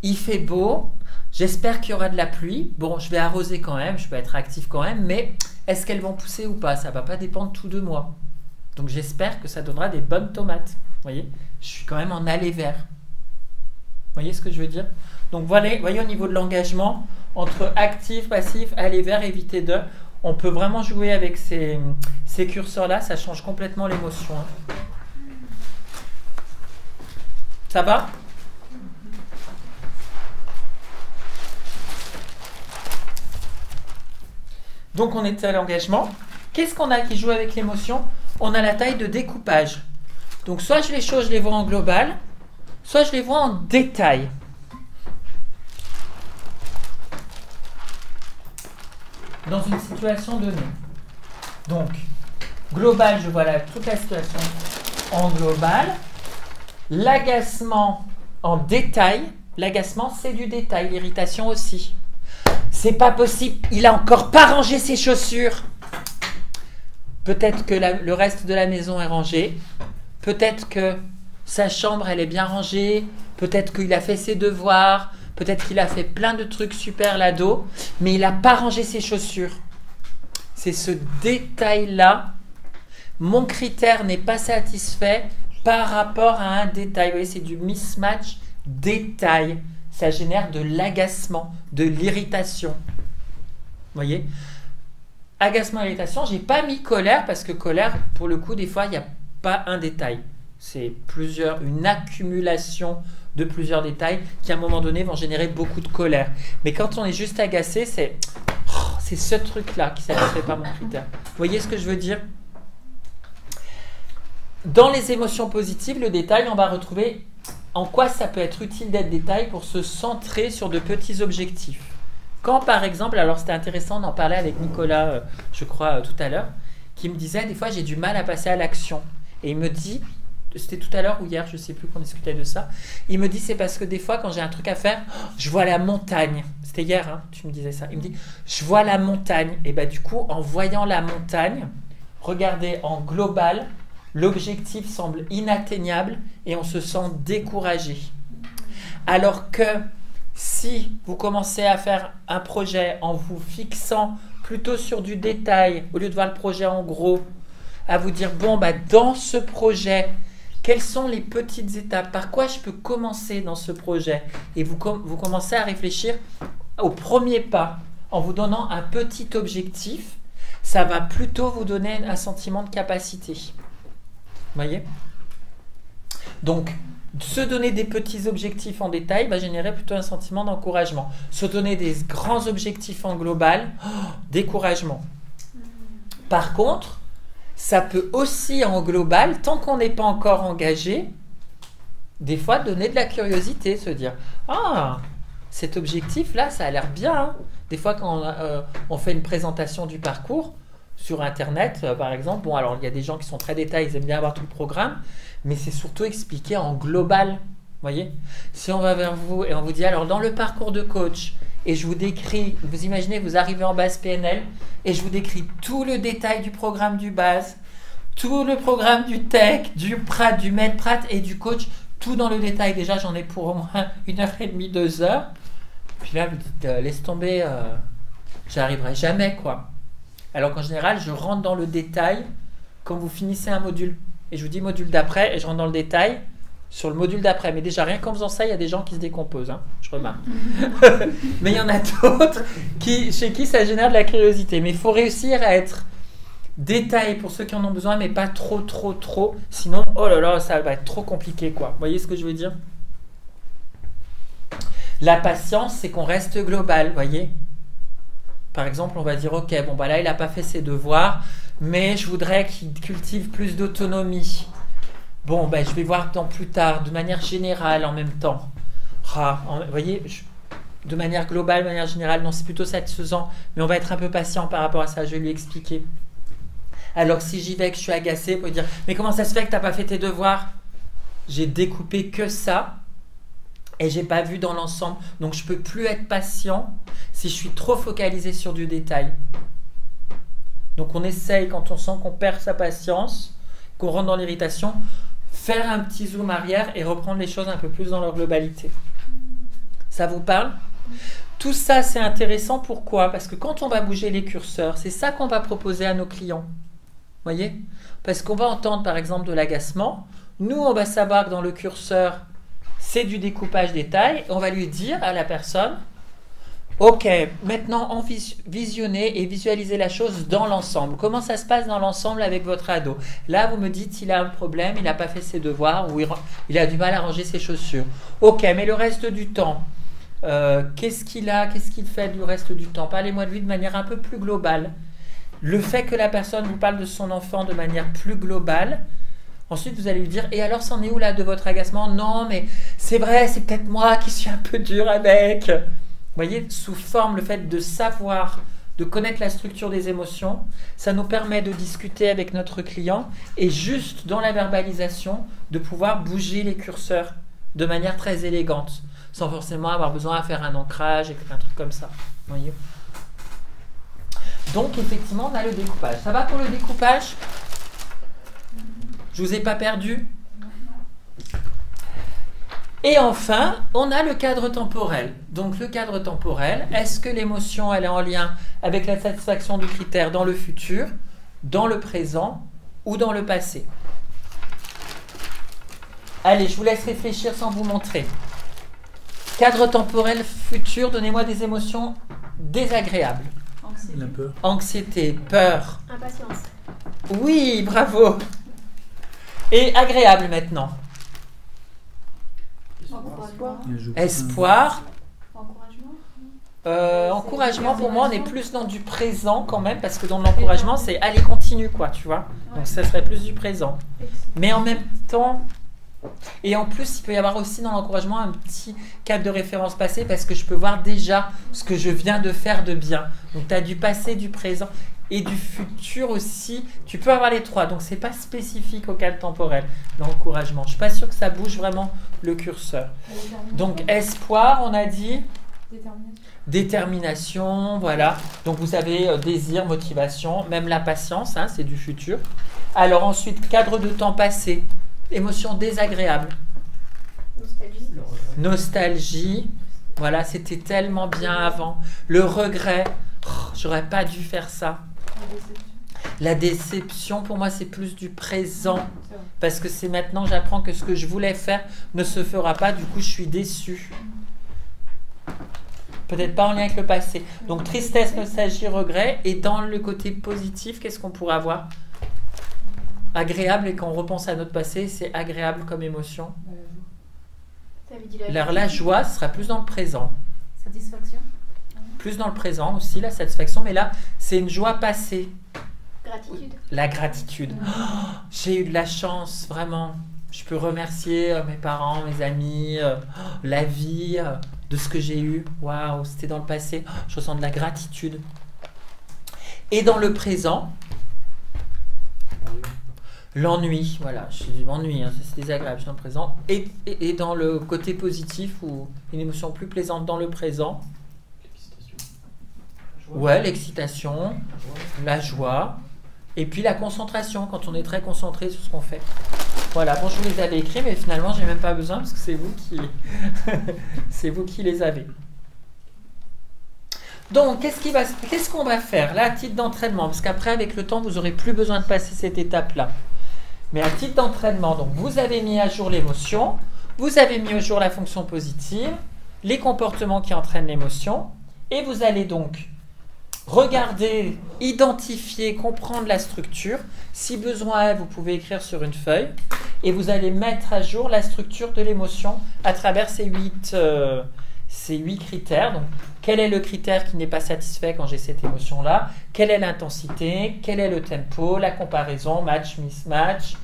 Il fait beau. J'espère qu'il y aura de la pluie. Bon, je vais arroser quand même. Je peux être actif quand même. Mais est-ce qu'elles vont pousser ou pas? Ça ne va pas dépendre tout de moi. Donc j'espère que ça donnera des bonnes tomates. Vous voyez? Je suis quand même en aller vers. Vous voyez ce que je veux dire? Donc voyez au niveau de l'engagement, entre actif, passif, aller vers, éviter de, on peut vraiment jouer avec ces curseurs-là, ça change complètement l'émotion. Hein. Ça va? Donc on était à l'engagement. Qu'est-ce qu'on a qui joue avec l'émotion? On a la taille de découpage. Donc soit les choses, je les vois en global, soit je les vois en détail. Dans une situation donnée. Donc, global, je vois toute la situation en global. L'agacement en détail. L'agacement, c'est du détail. L'irritation aussi. C'est pas possible, il a encore pas rangé ses chaussures. Peut-être que le reste de la maison est rangé. Peut-être que sa chambre, elle est bien rangée. Peut-être qu'il a fait ses devoirs. Peut-être qu'il a fait plein de trucs super l'ado. Mais il n'a pas rangé ses chaussures. C'est ce détail-là. Mon critère n'est pas satisfait par rapport à un détail. Vous voyez, c'est du mismatch détail. Ça génère de l'agacement, de l'irritation. Vous voyez? Agacement, irritation, j'ai pas mis colère parce que colère, pour le coup, des fois, il n'y a pas un détail. C'est une accumulation de plusieurs détails qui, à un moment donné, vont générer beaucoup de colère. Mais quand on est juste agacé, c'est ce truc-là qui ne satisfait pas mon critère. Vous voyez ce que je veux dire? Dans les émotions positives, le détail, on va retrouver en quoi ça peut être utile d'être détail pour se centrer sur de petits objectifs. Quand par exemple, alors c'était intéressant d'en parler avec Nicolas, je crois tout à l'heure, qui me disait des fois j'ai du mal à passer à l'action. Et il me dit, c'était tout à l'heure ou hier, je ne sais plus qu'on discutait de ça, il me dit c'est parce que des fois quand j'ai un truc à faire, je vois la montagne. C'était hier, hein, tu me disais ça. Il me dit, je vois la montagne. Et bien du coup, en voyant la montagne, regardez en global, l'objectif semble inatteignable et on se sent découragé. Alors que si vous commencez à faire un projet en vous fixant plutôt sur du détail, au lieu de voir le projet en gros, à vous dire, bon, dans ce projet, quelles sont les petites étapes? Par quoi je peux commencer dans ce projet? Et vous commencez à réfléchir au premier pas en vous donnant un petit objectif. Ça va plutôt vous donner un sentiment de capacité. Vous voyez? Donc, se donner des petits objectifs en détail va générer plutôt un sentiment d'encouragement. Se donner des grands objectifs en global, découragement. Par contre, ça peut aussi en global, tant qu'on n'est pas encore engagé, des fois donner de la curiosité, se dire « Ah, cet objectif-là, ça a l'air bien. Hein. » Des fois, quand on fait une présentation du parcours, sur Internet, par exemple, bon, alors il y a des gens qui sont très détaillés, ils aiment bien avoir tout le programme, mais c'est surtout expliqué en global. Vous voyez? Si on va vers vous et on vous dit, alors dans le parcours de coach, et je vous décris, vous imaginez, vous arrivez en base PNL, et je vous décris tout le détail du programme du base, tout le programme du tech, du Prat, du Med Prat et du coach, tout dans le détail. Déjà, j'en ai pour au moins 1h30, 2 heures. Puis là, vous dites, laisse tomber, j'arriverai jamais, quoi. Alors qu'en général, je rentre dans le détail quand vous finissez un module. Et je vous dis module d'après, et je rentre dans le détail sur le module d'après. Mais déjà, rien qu'en faisant ça, il y a des gens qui se décomposent, hein, je remarque. Mais il y en a d'autres chez qui ça génère de la curiosité. Mais il faut réussir à être détail pour ceux qui en ont besoin, mais pas trop. Sinon, oh là là, ça va être trop compliqué, quoi. Vous voyez ce que je veux dire? La patience, c'est qu'on reste global, vous voyez? Par exemple, on va dire, ok, bon, là, il n'a pas fait ses devoirs, mais je voudrais qu'il cultive plus d'autonomie. Bon, je vais voir plus tard, de manière générale en même temps. Vous voyez, de manière globale, de manière générale, non, c'est plutôt satisfaisant, mais on va être un peu patient par rapport à ça, je vais lui expliquer. Alors que si j'y vais, que je suis agacé, pour lui dire, mais comment ça se fait que tu n'as pas fait tes devoirs? J'ai découpé que ça. Et j'ai pas vu dans l'ensemble. Donc je peux plus être patient si je suis trop focalisé sur du détail. Donc on essaye, quand on sent qu'on perd sa patience, qu'on rentre dans l'irritation, faire un petit zoom arrière et reprendre les choses un peu plus dans leur globalité. Ça vous parle? Tout ça c'est intéressant, pourquoi? Parce que quand on va bouger les curseurs, c'est ça qu'on va proposer à nos clients. Vous voyez? Parce qu'on va entendre par exemple de l'agacement. Nous on va savoir que dans le curseur, c'est du découpage détail. On va lui dire à la personne, Ok, maintenant visionnez et visualisez la chose dans l'ensemble. Comment ça se passe dans l'ensemble avec votre ado? Là, vous me dites il a un problème, il n'a pas fait ses devoirs ou il a du mal à ranger ses chaussures. Ok, mais le reste du temps, qu'est-ce qu'il fait du reste du temps? Parlez-moi de lui de manière un peu plus globale. Le fait que la personne vous parle de son enfant de manière plus globale, ensuite vous allez lui dire, et alors c'en est où là de votre agacement? Non, mais c'est vrai, c'est peut-être moi qui suis un peu dur avec. Vous voyez, sous forme, le fait de savoir, de connaître la structure des émotions, ça nous permet de discuter avec notre client et juste dans la verbalisation, de pouvoir bouger les curseurs de manière très élégante, sans forcément avoir besoin de faire un ancrage et un truc comme ça. Vous voyez? Donc, effectivement, on a le découpage. Ça va pour le découpage? Je vous ai pas perdu? Et enfin, on a le cadre temporel. Donc, le cadre temporel, est-ce que l'émotion, elle est en lien avec la satisfaction du critère dans le futur, dans le présent ou dans le passé? Allez, je vous laisse réfléchir sans vous montrer. Cadre temporel futur, donnez-moi des émotions désagréables.
Anxiété.
La peur.
Anxiété, peur.
Impatience.
Oui, bravo. Et agréable maintenant.
Encouragement.
Espoir.
Encouragement.
Encouragement, pour moi, on est plus dans du présent quand même, parce que dans l'encouragement, c'est allez, continue, quoi, tu vois. Donc, ça serait plus du présent. Mais en même temps, et en plus, il peut y avoir aussi dans l'encouragement un petit cadre de référence passé, parce que je peux voir déjà ce que je viens de faire de bien. Donc, tu as du passé, du présent et du futur aussi. Tu peux avoir les trois. Donc, ce n'est pas spécifique au cadre temporel, l'encouragement. Je ne suis pas sûre que ça bouge vraiment le curseur. Donc, espoir, on a dit. Détermination, voilà. Donc, vous avez désir, motivation, même la patience, hein, c'est du futur. Alors, ensuite, cadre de temps passé. Émotion désagréable.
Nostalgie.
Nostalgie. Voilà, c'était tellement bien avant. Le regret. Oh, j'aurais pas dû faire ça. La déception, pour moi, c'est plus du présent. Parce que c'est maintenant que j'apprends que ce que je voulais faire ne se fera pas. Du coup, je suis déçue. Peut-être pas en lien avec le passé. Donc, tristesse, nostalgie, regret. Et dans le côté positif, qu'est-ce qu'on pourrait avoir? Agréable, et quand on repense à notre passé, c'est agréable comme émotion. Alors, la joie sera plus dans le présent.
Satisfaction.
Plus dans le présent aussi, la satisfaction. Mais là, c'est une joie passée.
Gratitude.
La gratitude. Oh, j'ai eu de la chance, vraiment. Je peux remercier mes parents, mes amis, la vie, de ce que j'ai eu. Waouh, c'était dans le passé. Oh, je ressens de la gratitude. Et dans le présent, l'ennui, voilà, je m'ennuie, hein, c'est désagréable, je suis dans le présent. Et dans le côté positif, ou une émotion plus plaisante dans le présent. Ouais, l'excitation, la joie, et puis la concentration, quand on est très concentré sur ce qu'on fait. Voilà, bon, je vous les avais écrits, mais finalement, j'ai même pas besoin, parce que c'est vous qui, c'est vous qui les avez. Donc, qu'est-ce qu'on va faire là, à titre d'entraînement? Parce qu'après, avec le temps, vous n'aurez plus besoin de passer cette étape-là. Mais à titre d'entraînement, donc vous avez mis à jour l'émotion, vous avez mis au jour la fonction positive, les comportements qui entraînent l'émotion, et vous allez donc regarder, identifier, comprendre la structure. Si besoin est, vous pouvez écrire sur une feuille, et vous allez mettre à jour la structure de l'émotion à travers ces 8 critères. Donc, quel est le critère qui n'est pas satisfait quand j'ai cette émotion-là? Quelle est l'intensité? Quel est le tempo? La comparaison, match, mismatch.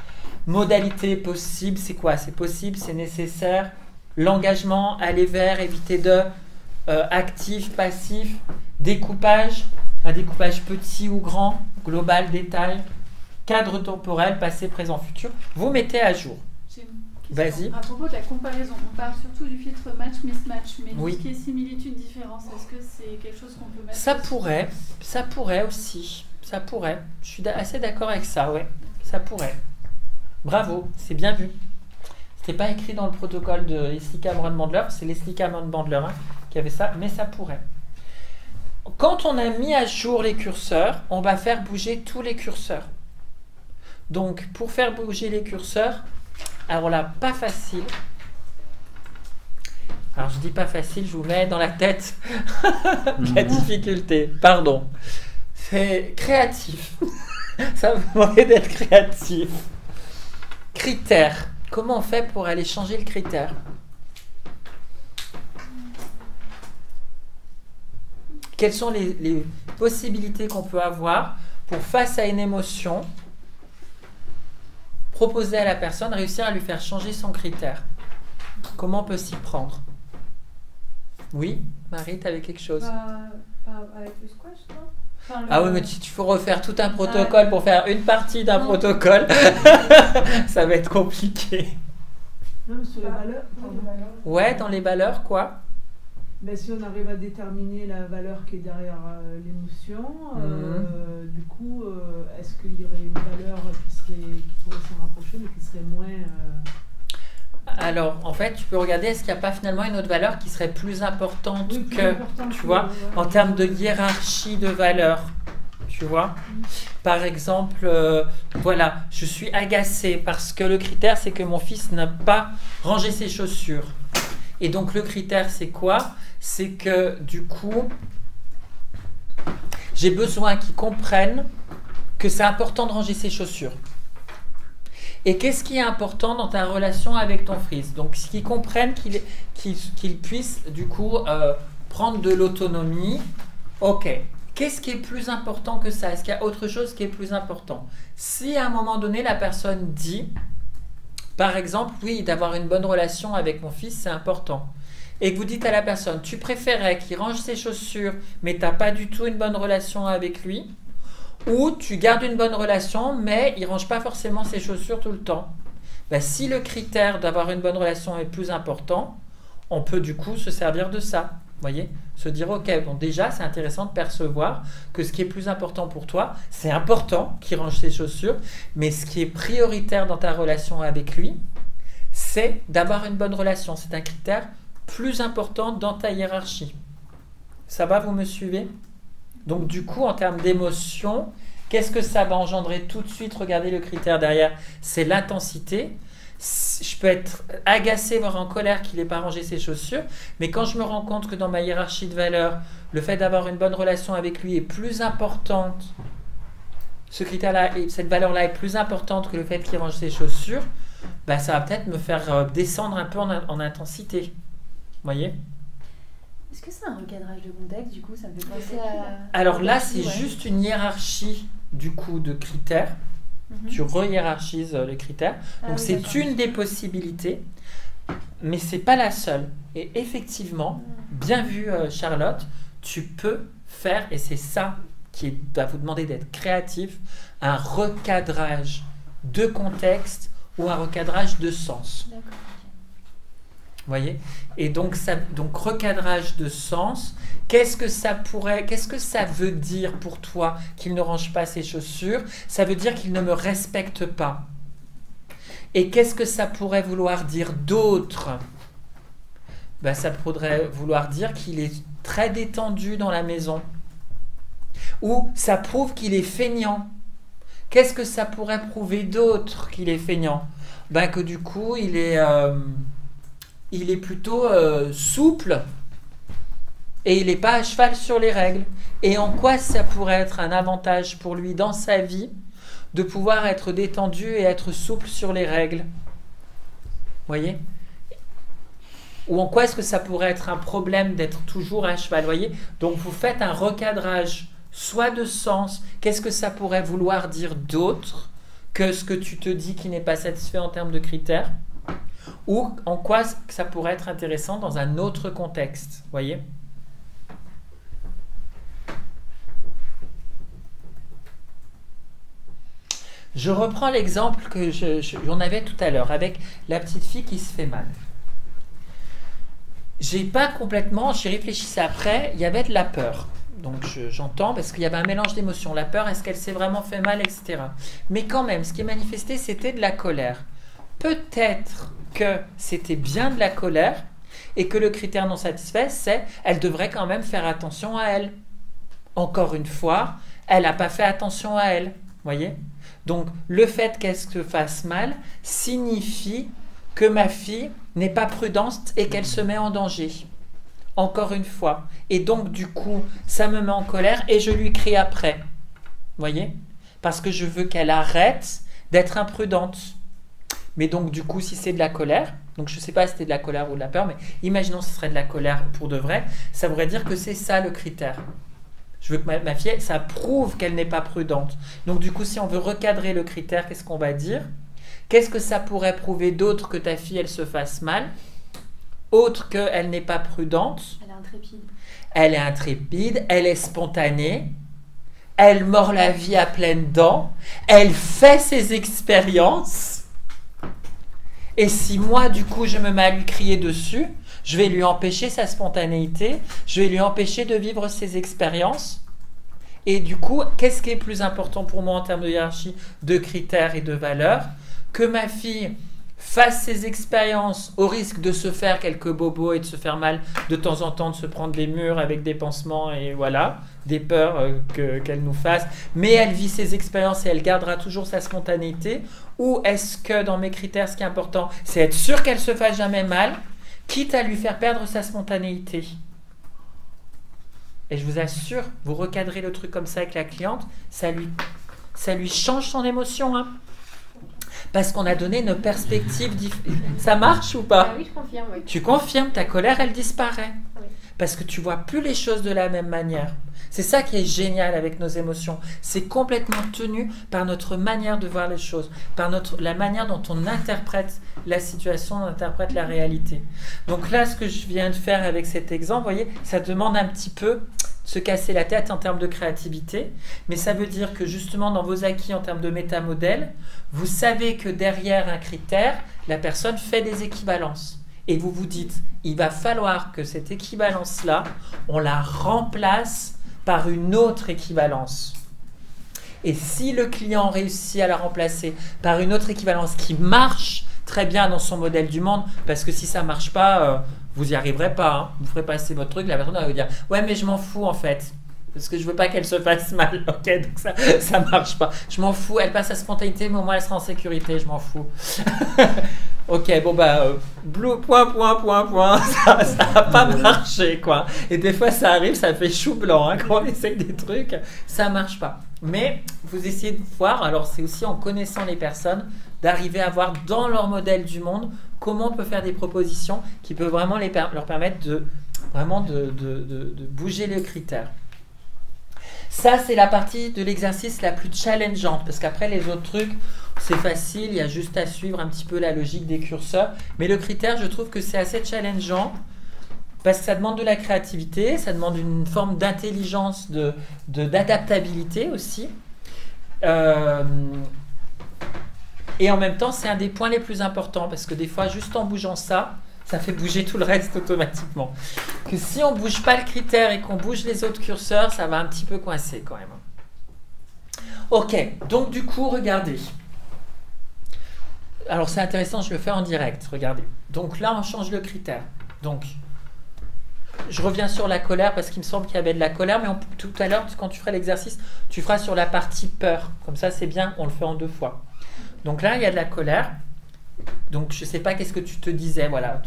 Modalité possible, c'est quoi? C'est possible, c'est nécessaire. L'engagement, aller vers, éviter de. Actif, passif. Découpage, un découpage petit ou grand. Global, détail. Cadre temporel, passé, présent, futur. Vous mettez à jour. Vas-y.
À propos de la comparaison, on parle surtout du filtre match-mismatch, mais
Oui.
tout ce qui est similitude-différence, est-ce que c'est quelque chose qu'on peut mettre
Ça pourrait aussi. Ça pourrait. Je suis assez d'accord avec ça, ouais. Ça pourrait. Bravo, c'est bien vu. C'était pas écrit dans le protocole de Leslie Cameron Bandler, c'est Leslie Cameron Bandler hein, qui avait ça, mais ça pourrait. Quand on a mis à jour les curseurs, on va faire bouger tous les curseurs. Donc, pour faire bouger les curseurs, alors là, pas facile. Alors, je dis pas facile, je vous mets dans la tête la difficulté. Pardon. C'est créatif. Ça vous demande d'être créatif. Critères. Comment on fait pour aller changer le critère? Quelles sont les possibilités qu'on peut avoir pour, face à une émotion, proposer à la personne, réussir à lui faire changer son critère? Comment on peut s'y prendre? Oui, Marie, tu avais quelque chose?
Avec le squash, non? Enfin,
Ah oui, mais tu faut refaire tout un protocole pour faire une partie d'un protocole. Ça va être compliqué.
Même sur les valeurs.
Ouais, dans les valeurs, quoi?
Ben, si on arrive à déterminer la valeur qui est derrière l'émotion, du coup, est-ce qu'il y aurait une valeur qui pourrait s'en rapprocher, mais qui serait moins...
Alors, en fait, tu peux regarder, est-ce qu'il n'y a pas finalement une autre valeur qui serait plus importante tu vois, en termes de hiérarchie de valeurs, tu vois. Par exemple, voilà, je suis agacée parce que le critère, c'est que mon fils n'a pas rangé ses chaussures. Et donc, le critère, c'est quoi? C'est que, du coup, j'ai besoin qu'ils comprennent que c'est important de ranger ses chaussures. Et qu'est-ce qui est important dans ta relation avec ton fils? Donc, qu'ils comprennent qu'ils puissent, du coup, prendre de l'autonomie. Ok. Qu'est-ce qui est plus important que ça? Est-ce qu'il y a autre chose qui est plus important? Si à un moment donné, la personne dit, par exemple, oui, d'avoir une bonne relation avec mon fils, c'est important. Et que vous dites à la personne, tu préférais qu'il range ses chaussures, mais tu n'as pas du tout une bonne relation avec lui, ou tu gardes une bonne relation, mais il ne range pas forcément ses chaussures tout le temps. Ben, si le critère d'avoir une bonne relation est plus important, on peut du coup se servir de ça. Voyez, se dire, ok, bon déjà, c'est intéressant de percevoir que ce qui est plus important pour toi, c'est important qu'il range ses chaussures, mais ce qui est prioritaire dans ta relation avec lui, c'est d'avoir une bonne relation. C'est un critère plus important dans ta hiérarchie. Ça va, vous me suivez? Donc du coup, en termes d'émotion, qu'est-ce que ça va engendrer tout de suite? Regardez le critère derrière, c'est l'intensité. Je peux être agacé, voire en colère qu'il n'ait pas rangé ses chaussures, mais quand je me rends compte que dans ma hiérarchie de valeurs, le fait d'avoir une bonne relation avec lui est plus importante, ce critère-là, cette valeur-là est plus importante que le fait qu'il range ses chaussures, bah, ça va peut-être me faire descendre un peu en intensité. Vous voyez?
Est-ce que c'est un recadrage de contexte, du coup, ça me fait penser à...
Alors là, c'est juste une hiérarchie, du coup, de critères. Tu re-hiérarchises les critères. Donc,
oui,
c'est une des possibilités, mais ce n'est pas la seule. Et effectivement, bien vu, Charlotte, tu peux faire, et c'est ça qui va vous demander d'être créatif, un recadrage de contexte ou un recadrage de sens.
D'accord.
Vous voyez? Et donc, recadrage de sens, qu'est-ce que ça veut dire pour toi qu'il ne range pas ses chaussures? Ça veut dire qu'il ne me respecte pas. Et qu'est-ce que ça pourrait vouloir dire d'autre? Ben, ça pourrait vouloir dire qu'il est très détendu dans la maison. Ou ça prouve qu'il est feignant. Qu'est-ce que ça pourrait prouver d'autre qu'il est feignant? Ben, que du coup, il est plutôt souple et il n'est pas à cheval sur les règles. Et en quoi ça pourrait être un avantage pour lui dans sa vie de pouvoir être détendu et être souple sur les règles? Vous voyez? Ou en quoi est-ce que ça pourrait être un problème d'être toujours à cheval? Vous voyez? Donc vous faites un recadrage, soit de sens, qu'est-ce que ça pourrait vouloir dire d'autre que ce que tu te dis qui n'est pas satisfait en termes de critères? Ou en quoi ça pourrait être intéressant dans un autre contexte, voyez? Je reprends l'exemple que j'en avais tout à l'heure avec la petite fille qui se fait mal. J'ai pas complètement, j'y réfléchissais après, il y avait de la peur. Donc j'entends parce qu'il y avait un mélange d'émotions. La peur, est-ce qu'elle s'est vraiment fait mal, etc. Mais quand même, ce qui est manifesté, c'était de la colère. Peut-être que c'était bien de la colère et que le critère non satisfait, c'est elle devrait quand même faire attention à elle. Encore une fois, elle n'a pas fait attention à elle. Voyez? Donc, le fait qu'elle se fasse mal signifie que ma fille n'est pas prudente et qu'elle se met en danger. Encore une fois. Et donc, du coup, ça me met en colère et je lui crie après. Vous voyez? Parce que je veux qu'elle arrête d'être imprudente. Mais donc, du coup, si c'est de la colère, donc je ne sais pas si c'était de la colère ou de la peur, mais imaginons que ce serait de la colère pour de vrai, ça voudrait dire que c'est ça le critère. Je veux que ma fille, ça prouve qu'elle n'est pas prudente. Donc, du coup, si on veut recadrer le critère, qu'est-ce qu'on va dire? Qu'est-ce que ça pourrait prouver d'autre que ta fille, elle se fasse mal? Autre qu'elle n'est pas prudente.
Elle est intrépide.
Elle est intrépide, elle est spontanée, elle mord la vie à pleines dents, elle fait ses expériences. Et si moi, du coup, je me mets à lui crier dessus, je vais lui empêcher sa spontanéité, je vais lui empêcher de vivre ses expériences. Et du coup, qu'est-ce qui est plus important pour moi en termes de hiérarchie, de critères et de valeurs? Que ma fille fasse ses expériences au risque de se faire quelques bobos et de se faire mal de temps en temps, de se prendre des murs avec des pansements et voilà, des peurs qu'elle nous fasse. Mais elle vit ses expériences et elle gardera toujours sa spontanéité. Ou est-ce que dans mes critères, ce qui est important, c'est être sûr qu'elle se fasse jamais mal, quitte à lui faire perdre sa spontanéité. Et je vous assure, vous recadrez le truc comme ça avec la cliente, ça lui change son émotion, hein. Parce qu'on a donné une perspective différente. Ça marche ou pas?
Oui, je confirme. Oui.
Tu confirmes, ta colère, elle disparaît.
Oui.
Parce que tu vois plus les choses de la même manière. C'est ça qui est génial avec nos émotions. C'est complètement tenu par notre manière de voir les choses, par la manière dont on interprète la situation, on interprète la réalité. Donc là, ce que je viens de faire avec cet exemple, vous voyez, ça demande un petit peu se casser la tête en termes de créativité, mais ça veut dire que justement dans vos acquis en termes de métamodèle, vous savez que derrière un critère, la personne fait des équivalences. Et vous vous dites, il va falloir que cette équivalence-là, on la remplace par une autre équivalence. Et si le client réussit à la remplacer par une autre équivalence qui marche très bien dans son modèle du monde, parce que si ça ne marche pas, vous n'y arriverez pas, hein. Vous ferez passer votre truc, la personne va vous dire « Ouais, mais je m'en fous en fait, parce que je veux pas qu'elle se fasse mal. » Ok, donc ça marche pas. Je m'en fous, elle passe sa spontanéité, mais au moins elle sera en sécurité, je m'en fous. Ok, bon point, ça n'a pas marché, quoi. Et des fois, ça arrive, ça fait chou blanc, hein, quand on essaye des trucs, ça marche pas. Mais vous essayez de voir, alors c'est aussi en connaissant les personnes, d'arriver à voir dans leur modèle du monde comment on peut faire des propositions qui peuvent vraiment leur permettre de bouger le critère. Ça, c'est la partie de l'exercice la plus challengeante, parce qu'après, les autres trucs, c'est facile, il y a juste à suivre un petit peu la logique des curseurs. Mais le critère, je trouve que c'est assez challengeant, parce que ça demande de la créativité, ça demande une forme d'intelligence, d'adaptabilité aussi. Et en même temps, c'est un des points les plus importants, parce que des fois, juste en bougeant ça, ça fait bouger tout le reste automatiquement. Que si on ne bouge pas le critère et qu'on bouge les autres curseurs, ça va un petit peu coincer quand même. Ok, donc du coup, regardez. Alors c'est intéressant, je le fais en direct, regardez. Donc là, on change le critère. Donc, je reviens sur la colère parce qu'il me semble qu'il y avait de la colère, mais tout à l'heure, quand tu feras l'exercice, tu feras sur la partie peur. Comme ça, c'est bien, on le fait en 2 fois. Donc là, il y a de la colère. Donc, je ne sais pas qu'est-ce que tu te disais, voilà.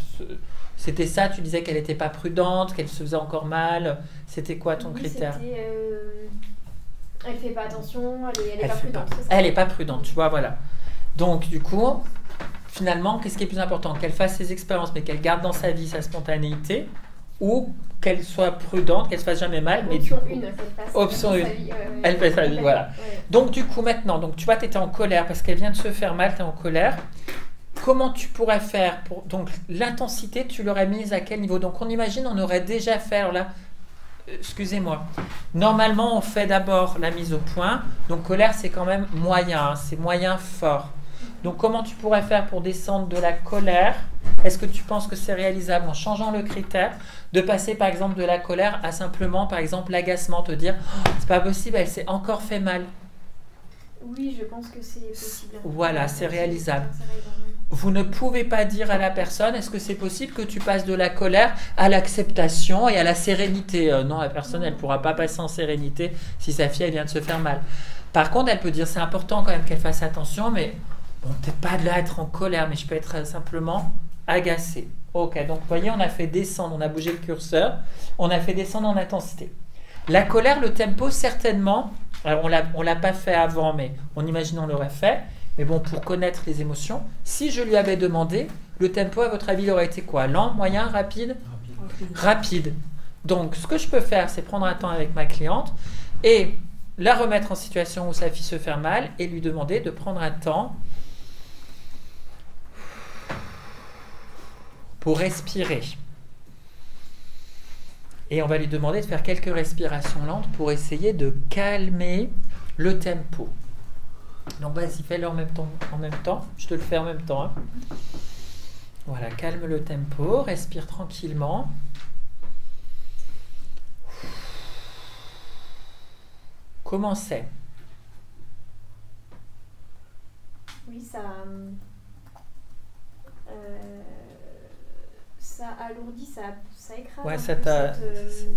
C'était ça, tu disais qu'elle n'était pas prudente, qu'elle se faisait encore mal. C'était quoi ton critère?
Elle ne fait pas attention, elle n'est pas prudente.
Elle n'est pas prudente, tu vois, voilà. Donc, du coup, finalement, qu'est-ce qui est plus important? Qu'elle fasse ses expériences, mais qu'elle garde dans sa vie sa spontanéité, ou qu'elle soit prudente, qu'elle ne se fasse jamais mal. Mais
option 1,
option 1. Elle fait sa vie, voilà. Donc, du coup, maintenant, tu vois, tu étais en colère parce qu'elle vient de se faire mal, tu es en colère. Comment tu pourrais faire pour... Donc, l'intensité, tu l'aurais mise à quel niveau? Donc, on imagine, on aurait déjà fait... Alors là, excusez-moi. Normalement, on fait d'abord la mise au point. Donc, colère, c'est quand même moyen. Hein, c'est moyen fort. Donc, comment tu pourrais faire pour descendre de la colère? Est-ce que tu penses que c'est réalisable en changeant le critère, de passer, par exemple, de la colère à simplement, par exemple, l'agacement, te dire oh, « C'est pas possible, elle s'est encore fait mal. »
Oui, je pense que c'est possible.
Voilà, c'est réalisable. Vous ne pouvez pas dire à la personne, est-ce que c'est possible que tu passes de la colère à l'acceptation et à la sérénité? Non, la personne, elle ne pourra pas passer en sérénité si sa fille elle vient de se faire mal. Par contre, elle peut dire, c'est important quand même qu'elle fasse attention, mais Bon, peut-être pas de là être en colère, mais je peux être simplement agacé. Ok, donc vous voyez, on a fait descendre, on a bougé le curseur, on a fait descendre en intensité. La colère, le tempo, certainement, alors on l'a pas fait avant, mais on imagine on l'aurait fait, mais bon, pour connaître les émotions, si je lui avais demandé, le tempo, à votre avis, il aurait été quoi? Lent, moyen, rapide? Rapide. Donc, ce que je peux faire, c'est prendre un temps avec ma cliente et la remettre en situation où sa fille se fait mal et lui demander de prendre un temps pour respirer. Et on va lui demander de faire quelques respirations lentes pour essayer de calmer le tempo. Donc vas-y, fais-le en même temps. Je te le fais en même temps. Hein. Voilà, calme le tempo, respire tranquillement. Comment c'est?
Oui, ça alourdit, ça écrase.
Ouais,
un peu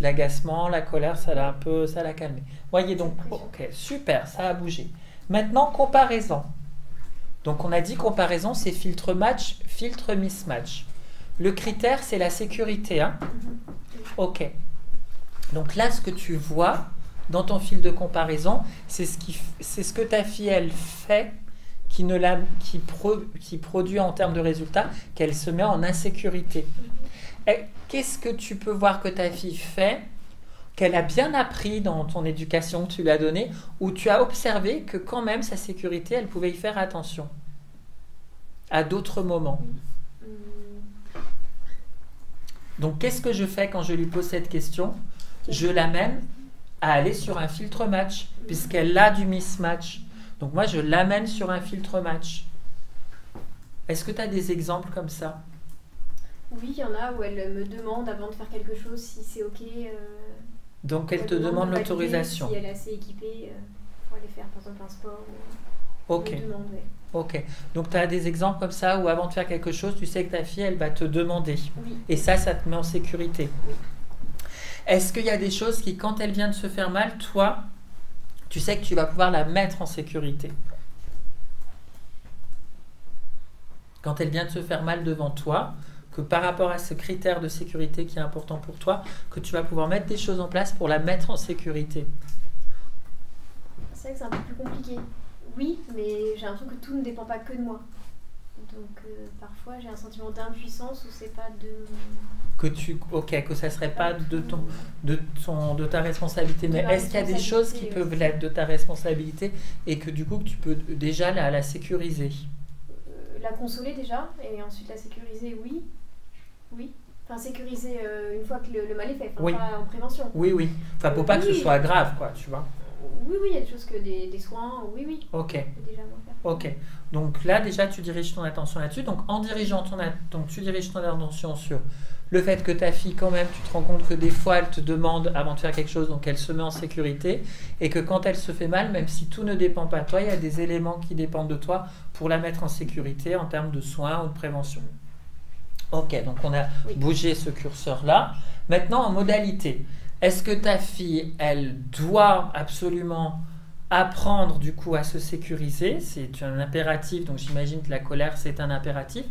l'agacement, la colère, ça l'a calmé. Voyez donc, ok, super, ça a bougé. Maintenant, comparaison. Donc on a dit comparaison, c'est filtre match, filtre mismatch. Le critère, c'est la sécurité. Hein? Ok. Donc là, ce que tu vois dans ton fil de comparaison, c'est ce que ta fille, elle fait, qui produit en termes de résultats, qu'elle se met en insécurité. Qu'est-ce que tu peux voir que ta fille fait, qu'elle a bien appris dans ton éducation que tu lui as donnée, où tu as observé que quand même sa sécurité, elle pouvait y faire attention à d'autres moments. Donc qu'est-ce que je fais quand je lui pose cette question? Je l'amène à aller sur un filtre match, puisqu'elle a du mismatch. Donc moi, je l'amène sur un filtre match. Est-ce que tu as des exemples comme ça?
Oui, il y en a où elle me demande avant de faire quelque chose si c'est OK.
Donc elle te demande l'autorisation.
Si elle est assez équipée pour aller faire par exemple un sport.
Ok.
Elle me demande, ouais.
Ok. Donc tu as des exemples comme ça où avant de faire quelque chose, tu sais que ta fille, elle va te demander.
Oui.
Et ça te met en sécurité.
Oui.
Est-ce qu'il y a des choses qui, quand elle vient de se faire mal, toi, tu sais que tu vas pouvoir la mettre en sécurité? Quand elle vient de se faire mal devant toi, que par rapport à ce critère de sécurité qui est important pour toi, que tu vas pouvoir mettre des choses en place pour la mettre en sécurité.
C'est vrai que c'est un peu plus compliqué. Oui, mais j'ai l'impression que tout ne dépend pas que de moi. Donc parfois j'ai un sentiment d'impuissance où c'est pas de...
que ça serait pas de ta responsabilité. Mais est-ce qu'il y a des choses qui peuvent l'être de ta responsabilité et que du coup que tu peux déjà la sécuriser?
La consoler déjà et ensuite la sécuriser, oui. Enfin sécuriser une fois que le mal est fait,
oui.
Pas en prévention.
Oui. Enfin pour pas que ce soit grave, quoi, tu vois.
Oui, il y a des choses que des soins, oui.
Ok.
Déjà moins faire.
Ok. Donc là, déjà, tu diriges ton attention là-dessus. Donc, en dirigeant tu diriges ton attention sur le fait que ta fille, quand même, tu te rends compte que des fois, elle te demande avant de faire quelque chose, donc elle se met en sécurité. Et que quand elle se fait mal, même si tout ne dépend pas de toi, il y a des éléments qui dépendent de toi pour la mettre en sécurité en termes de soins ou de prévention. Ok, donc on a bougé ce curseur-là. Maintenant, en modalité, est-ce que ta fille, elle doit absolument apprendre du coup à se sécuriser? C'est un impératif, donc j'imagine que la colère c'est un impératif.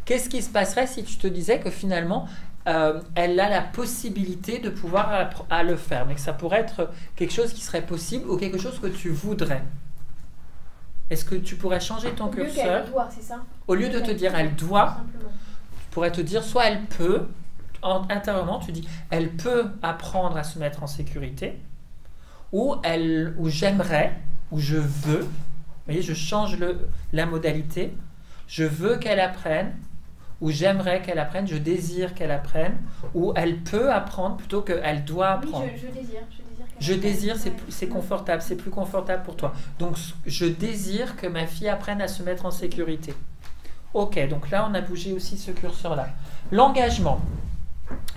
Qu'est-ce qui se passerait si tu te disais que finalement elle a la possibilité de pouvoir à le faire, mais que ça pourrait être quelque chose qui serait possible ou quelque chose que tu voudrais? Est-ce que tu pourrais changer ton curseur?
Elle doit, c'est ça?
Au lieu de te dire elle doit, tu pourrais te dire soit elle peut, intérieurement tu dis elle peut apprendre à se mettre en sécurité, ou j'aimerais, ou je veux, vous voyez, je change la modalité, je veux qu'elle apprenne, ou j'aimerais qu'elle apprenne, je désire qu'elle apprenne, ou elle peut apprendre plutôt qu'elle doit apprendre.
Oui, je désire.
Je désire, c'est confortable, c'est plus confortable pour toi. Donc, je désire que ma fille apprenne à se mettre en sécurité. Ok, donc là, on a bougé aussi ce curseur-là. L'engagement.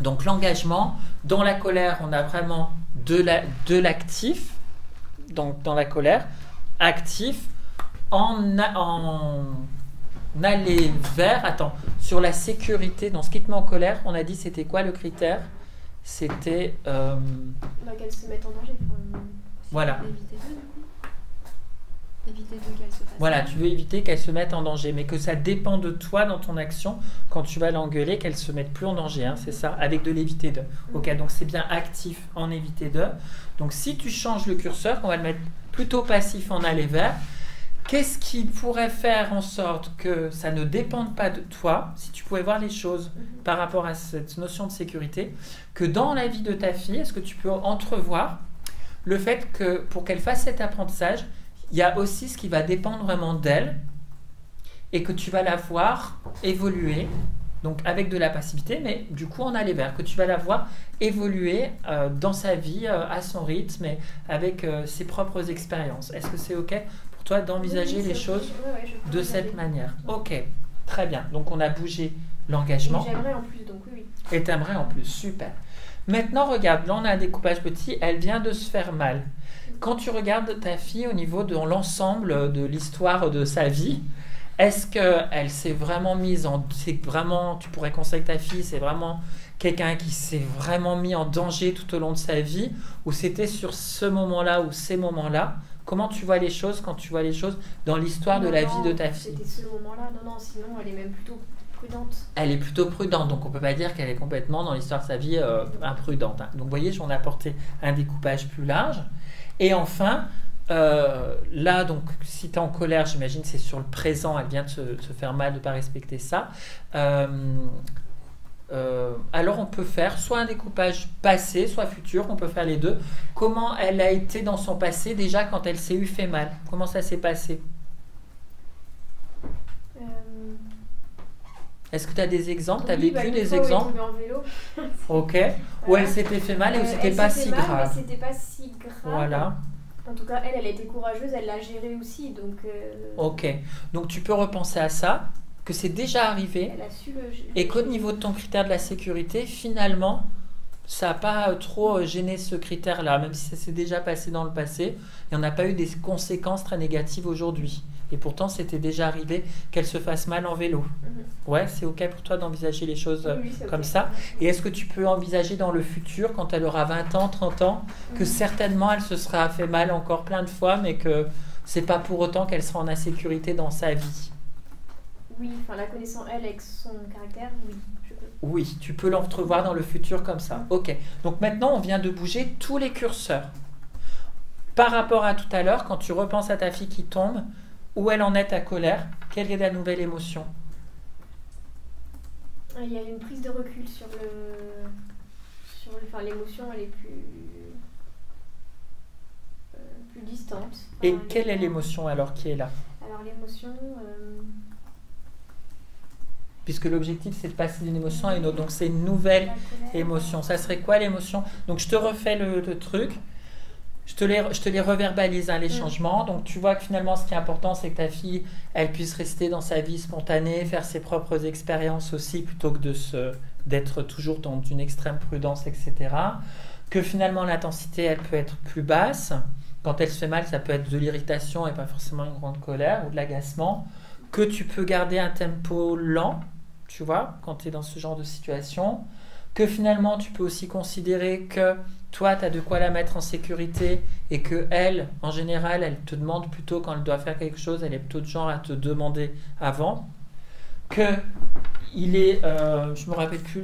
Donc, l'engagement, dans la colère, on a vraiment de l'actif, donc dans la colère, actif, en aller vers, sur la sécurité, dans ce qui te met en colère, on a dit c'était quoi le critère? C'était...
qu'elle se mette en danger.
Voilà.
Éviter de qu'elle se fasse
Voilà,
mal.
tu veux éviter qu'elle se mette en danger, mais que ça dépend de toi dans ton action quand tu vas l'engueuler, qu'elle se mette plus en danger, hein, c'est ça, avec de l'éviter de. Ok, donc c'est bien actif en éviter de. Donc si tu changes le curseur, on va le mettre plutôt passif en aller vers, qu'est-ce qui pourrait faire en sorte que ça ne dépende pas de toi, si tu pouvais voir les choses par rapport à cette notion de sécurité, que dans la vie de ta fille, est-ce que tu peux entrevoir le fait que pour qu'elle fasse cet apprentissage, il y a aussi ce qui va dépendre vraiment d'elle et que tu vas la voir évoluer, donc avec de la passivité, mais du coup en aller vers, que tu vas la voir évoluer dans sa vie à son rythme et avec ses propres expériences. Est-ce que c'est OK pour toi d'envisager
Oui,
les
c'est
choses
ok. Ouais, je peux
de
envisager.
cette manière? OK, très bien. Donc on a bougé l'engagement.
Et j'aimerais en plus, donc oui.
Et t'aimerais en plus, super. Maintenant, regarde, là on a un découpage petit, elle vient de se faire mal. Quand tu regardes ta fille au niveau de l'ensemble de l'histoire de sa vie, est-ce qu'elle s'est vraiment mise en... C'est vraiment, tu pourrais conseiller que ta fille, c'est vraiment quelqu'un qui s'est vraiment mis en danger tout au long de sa vie, ou c'était sur ce moment-là ou ces moments-là? Comment tu vois les choses quand tu vois les choses dans l'histoire de la vie de ta fille?
C'était ce moment-là. Non, sinon elle est même plutôt prudente.
Elle est plutôt prudente, donc on ne peut pas dire qu'elle est complètement dans l'histoire de sa vie imprudente, hein. Donc vous voyez, j'en ai apporté un découpage plus large. Et enfin, là, donc, si tu es en colère, j'imagine c'est sur le présent, elle vient de se faire mal de ne pas respecter ça. Alors on peut faire soit un découpage passé, soit futur, on peut faire les deux. Comment elle a été dans son passé déjà quand elle s'est fait mal? Comment ça s'est passé? Est-ce que tu as des exemples? Tu as
Oui,
vécu
une
des
fois où elle est
exemples?
tombée en vélo.
Ok. Où
Voilà.
elle s'était fait mal et où c'était
Elle
pas
s'est
si
fait mal,
grave.
Mais c'était pas si grave.
Voilà.
En tout cas, elle a été courageuse, elle l'a géré aussi. Donc,
Ok. Donc tu peux repenser à ça, que c'est déjà arrivé
elle a su le.
et qu'au niveau de ton critère de la sécurité, finalement, ça n'a pas trop gêné ce critère-là, même si ça s'est déjà passé dans le passé, il n'y en a pas eu des conséquences très négatives aujourd'hui. Et pourtant, c'était déjà arrivé qu'elle se fasse mal en vélo. Ouais, c'est OK pour toi d'envisager les choses
Oui, c'est
comme
ok.
ça. Et est-ce que tu peux envisager dans le futur, quand elle aura 20 ans, 30 ans, que certainement elle se sera fait mal encore plein de fois, mais que c'est pas pour autant qu'elle sera en insécurité dans sa vie?
Oui, enfin la connaissant elle avec son caractère, oui, je peux.
Oui, tu peux l'entrevoir dans le futur comme ça. Ok. Donc maintenant, on vient de bouger tous les curseurs. Par rapport à tout à l'heure, quand tu repenses à ta fille qui tombe, où elle en est ta colère, quelle est la nouvelle émotion?
Il y a une prise de recul sur enfin, l'émotion, elle est plus distante.
Et
Enfin,
quelle est l'émotion alors qui est là?
Alors l'émotion,
Puisque l'objectif, c'est de passer d'une émotion à une autre. Donc c'est une nouvelle
la colère.
émotion. Ça serait quoi l'émotion? Donc je te refais le truc. Je te les reverbalise, hein, les changements. Donc tu vois que finalement, ce qui est important, c'est que ta fille, elle puisse rester dans sa vie spontanée, faire ses propres expériences aussi, plutôt que d'être toujours dans une extrême prudence, etc. Que finalement, l'intensité, elle peut être plus basse. Quand elle se fait mal, ça peut être de l'irritation et pas forcément une grande colère ou de l'agacement. Que tu peux garder un tempo lent, tu vois, quand tu es dans ce genre de situation. Que finalement, tu peux aussi considérer que toi, tu as de quoi la mettre en sécurité et que elle, en général, elle te demande plutôt quand elle doit faire quelque chose, elle est plutôt de genre à te demander avant. Que il est, je me rappelle plus,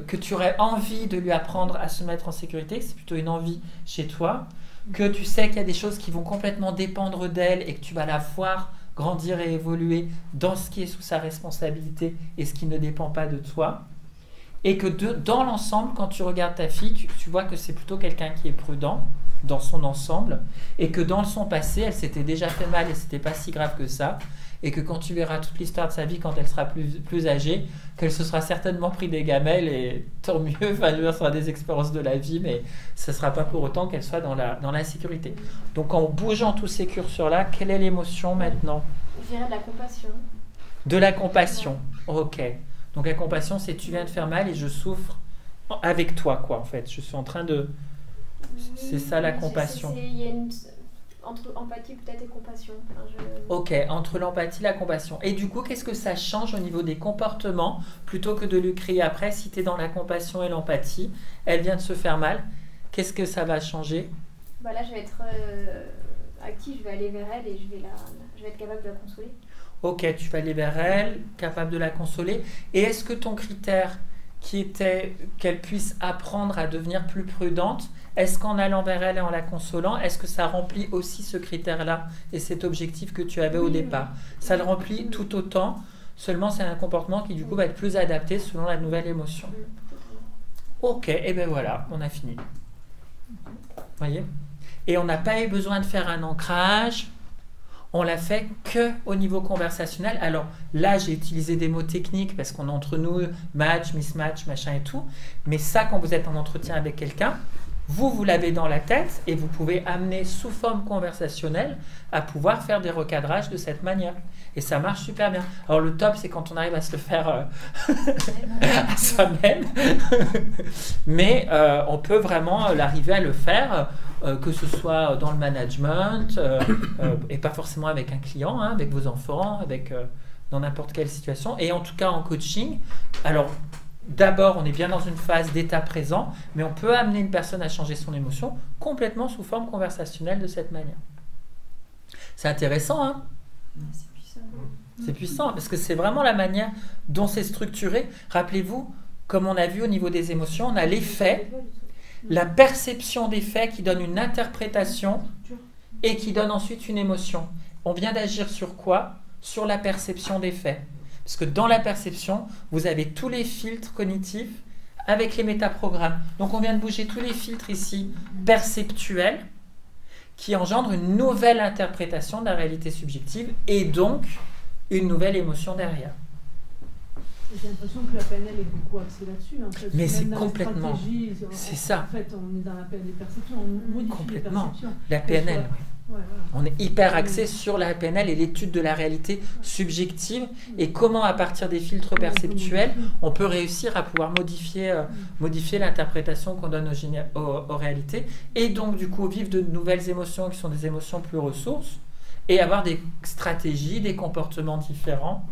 que tu aurais envie de lui apprendre à se mettre en sécurité, que c'est plutôt une envie chez toi. Que tu sais qu'il y a des choses qui vont complètement dépendre d'elle et que tu vas la voir grandir et évoluer dans ce qui est sous sa responsabilité et ce qui ne dépend pas de toi. Et que dans l'ensemble, quand tu regardes ta fille, tu vois que c'est plutôt quelqu'un qui est prudent dans son ensemble et que dans son passé, elle s'était déjà fait mal et c'était pas si grave que ça. Et que quand tu verras toute l'histoire de sa vie, quand elle sera plus âgée, qu'elle se sera certainement pris des gamelles et tant mieux, enfin, ce sera des expériences de la vie, mais ce ne sera pas pour autant qu'elle soit dans l'insécurité. Donc en bougeant tous ces curseurs-là, quelle est l'émotion maintenant?
Je dirais de la compassion.
De la compassion, ok. Donc la compassion, c'est tu viens de faire mal et je souffre avec toi, quoi, en fait. Je suis en train de... C'est ça la compassion.
Il y a entre empathie peut-être et compassion. Enfin,
Ok, entre l'empathie et la compassion. Et du coup, qu'est-ce que ça change au niveau des comportements? Plutôt que de lui crier après, si tu es dans la compassion et l'empathie, elle vient de se faire mal, qu'est-ce que ça va changer?
Bah là, je vais être hyperactive, je vais aller vers elle et je vais être capable de la consoler.
Ok, tu vas aller vers elle, capable de la consoler. Et est-ce que ton critère qui était qu'elle puisse apprendre à devenir plus prudente, est-ce qu'en allant vers elle et en la consolant, est-ce que ça remplit aussi ce critère-là et cet objectif que tu avais au départ? Ça le remplit tout autant, seulement c'est un comportement qui du coup va être plus adapté selon la nouvelle émotion. Ok, et ben voilà, on a fini. Voyez? Et on n'a pas eu besoin de faire un ancrage, on l'a fait que au niveau conversationnel. Alors là, j'ai utilisé des mots techniques parce qu'on est entre nous, match, mismatch, machin et tout. Mais ça, quand vous êtes en entretien avec quelqu'un, vous l'avez dans la tête et vous pouvez amener sous forme conversationnelle à pouvoir faire des recadrages de cette manière. Et ça marche super bien. Alors le top, c'est quand on arrive à se le faire à soi-même. Mais on peut vraiment l'arriver à le faire, que ce soit dans le management, et pas forcément avec un client, hein, avec vos enfants, dans n'importe quelle situation. Et en tout cas en coaching. Alors d'abord, on est bien dans une phase d'état présent, mais on peut amener une personne à changer son émotion complètement sous forme conversationnelle de cette manière. C'est intéressant, hein?
C'est puissant.
C'est puissant, parce que c'est vraiment la manière dont c'est structuré. Rappelez-vous, comme on a vu au niveau des émotions, on a les faits, la perception des faits qui donne une interprétation et qui donne ensuite une émotion. On vient d'agir sur quoi? Sur la perception des faits. Parce que dans la perception, vous avez tous les filtres cognitifs avec les métaprogrammes. Donc on vient de bouger tous les filtres ici perceptuels qui engendrent une nouvelle interprétation de la réalité subjective et donc une nouvelle émotion derrière.
J'ai l'impression que la PNL est beaucoup axée là-dessus. En fait.
Mais
Même
c'est
dans la
complètement...
stratégie,
C'est ça.
En fait, on est dans la PNL des perceptions, on modifie
Complètement.
les perceptions.
La PNL, oui.
Ouais, voilà.
On est hyper axé sur la PNL et l'étude de la réalité subjective et comment à partir des filtres perceptuels on peut réussir à pouvoir modifier l'interprétation qu'on donne aux réalités et donc du coup vivre de nouvelles émotions qui sont des émotions plus ressources et avoir des stratégies, des comportements différents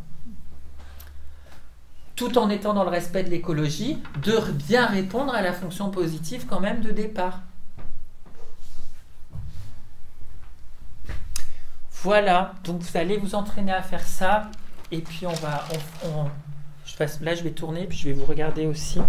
tout en étant dans le respect de l'écologie, de bien répondre à la fonction positive quand même de départ. Voilà, donc vous allez vous entraîner à faire ça et puis là je vais tourner puis je vais vous regarder aussi.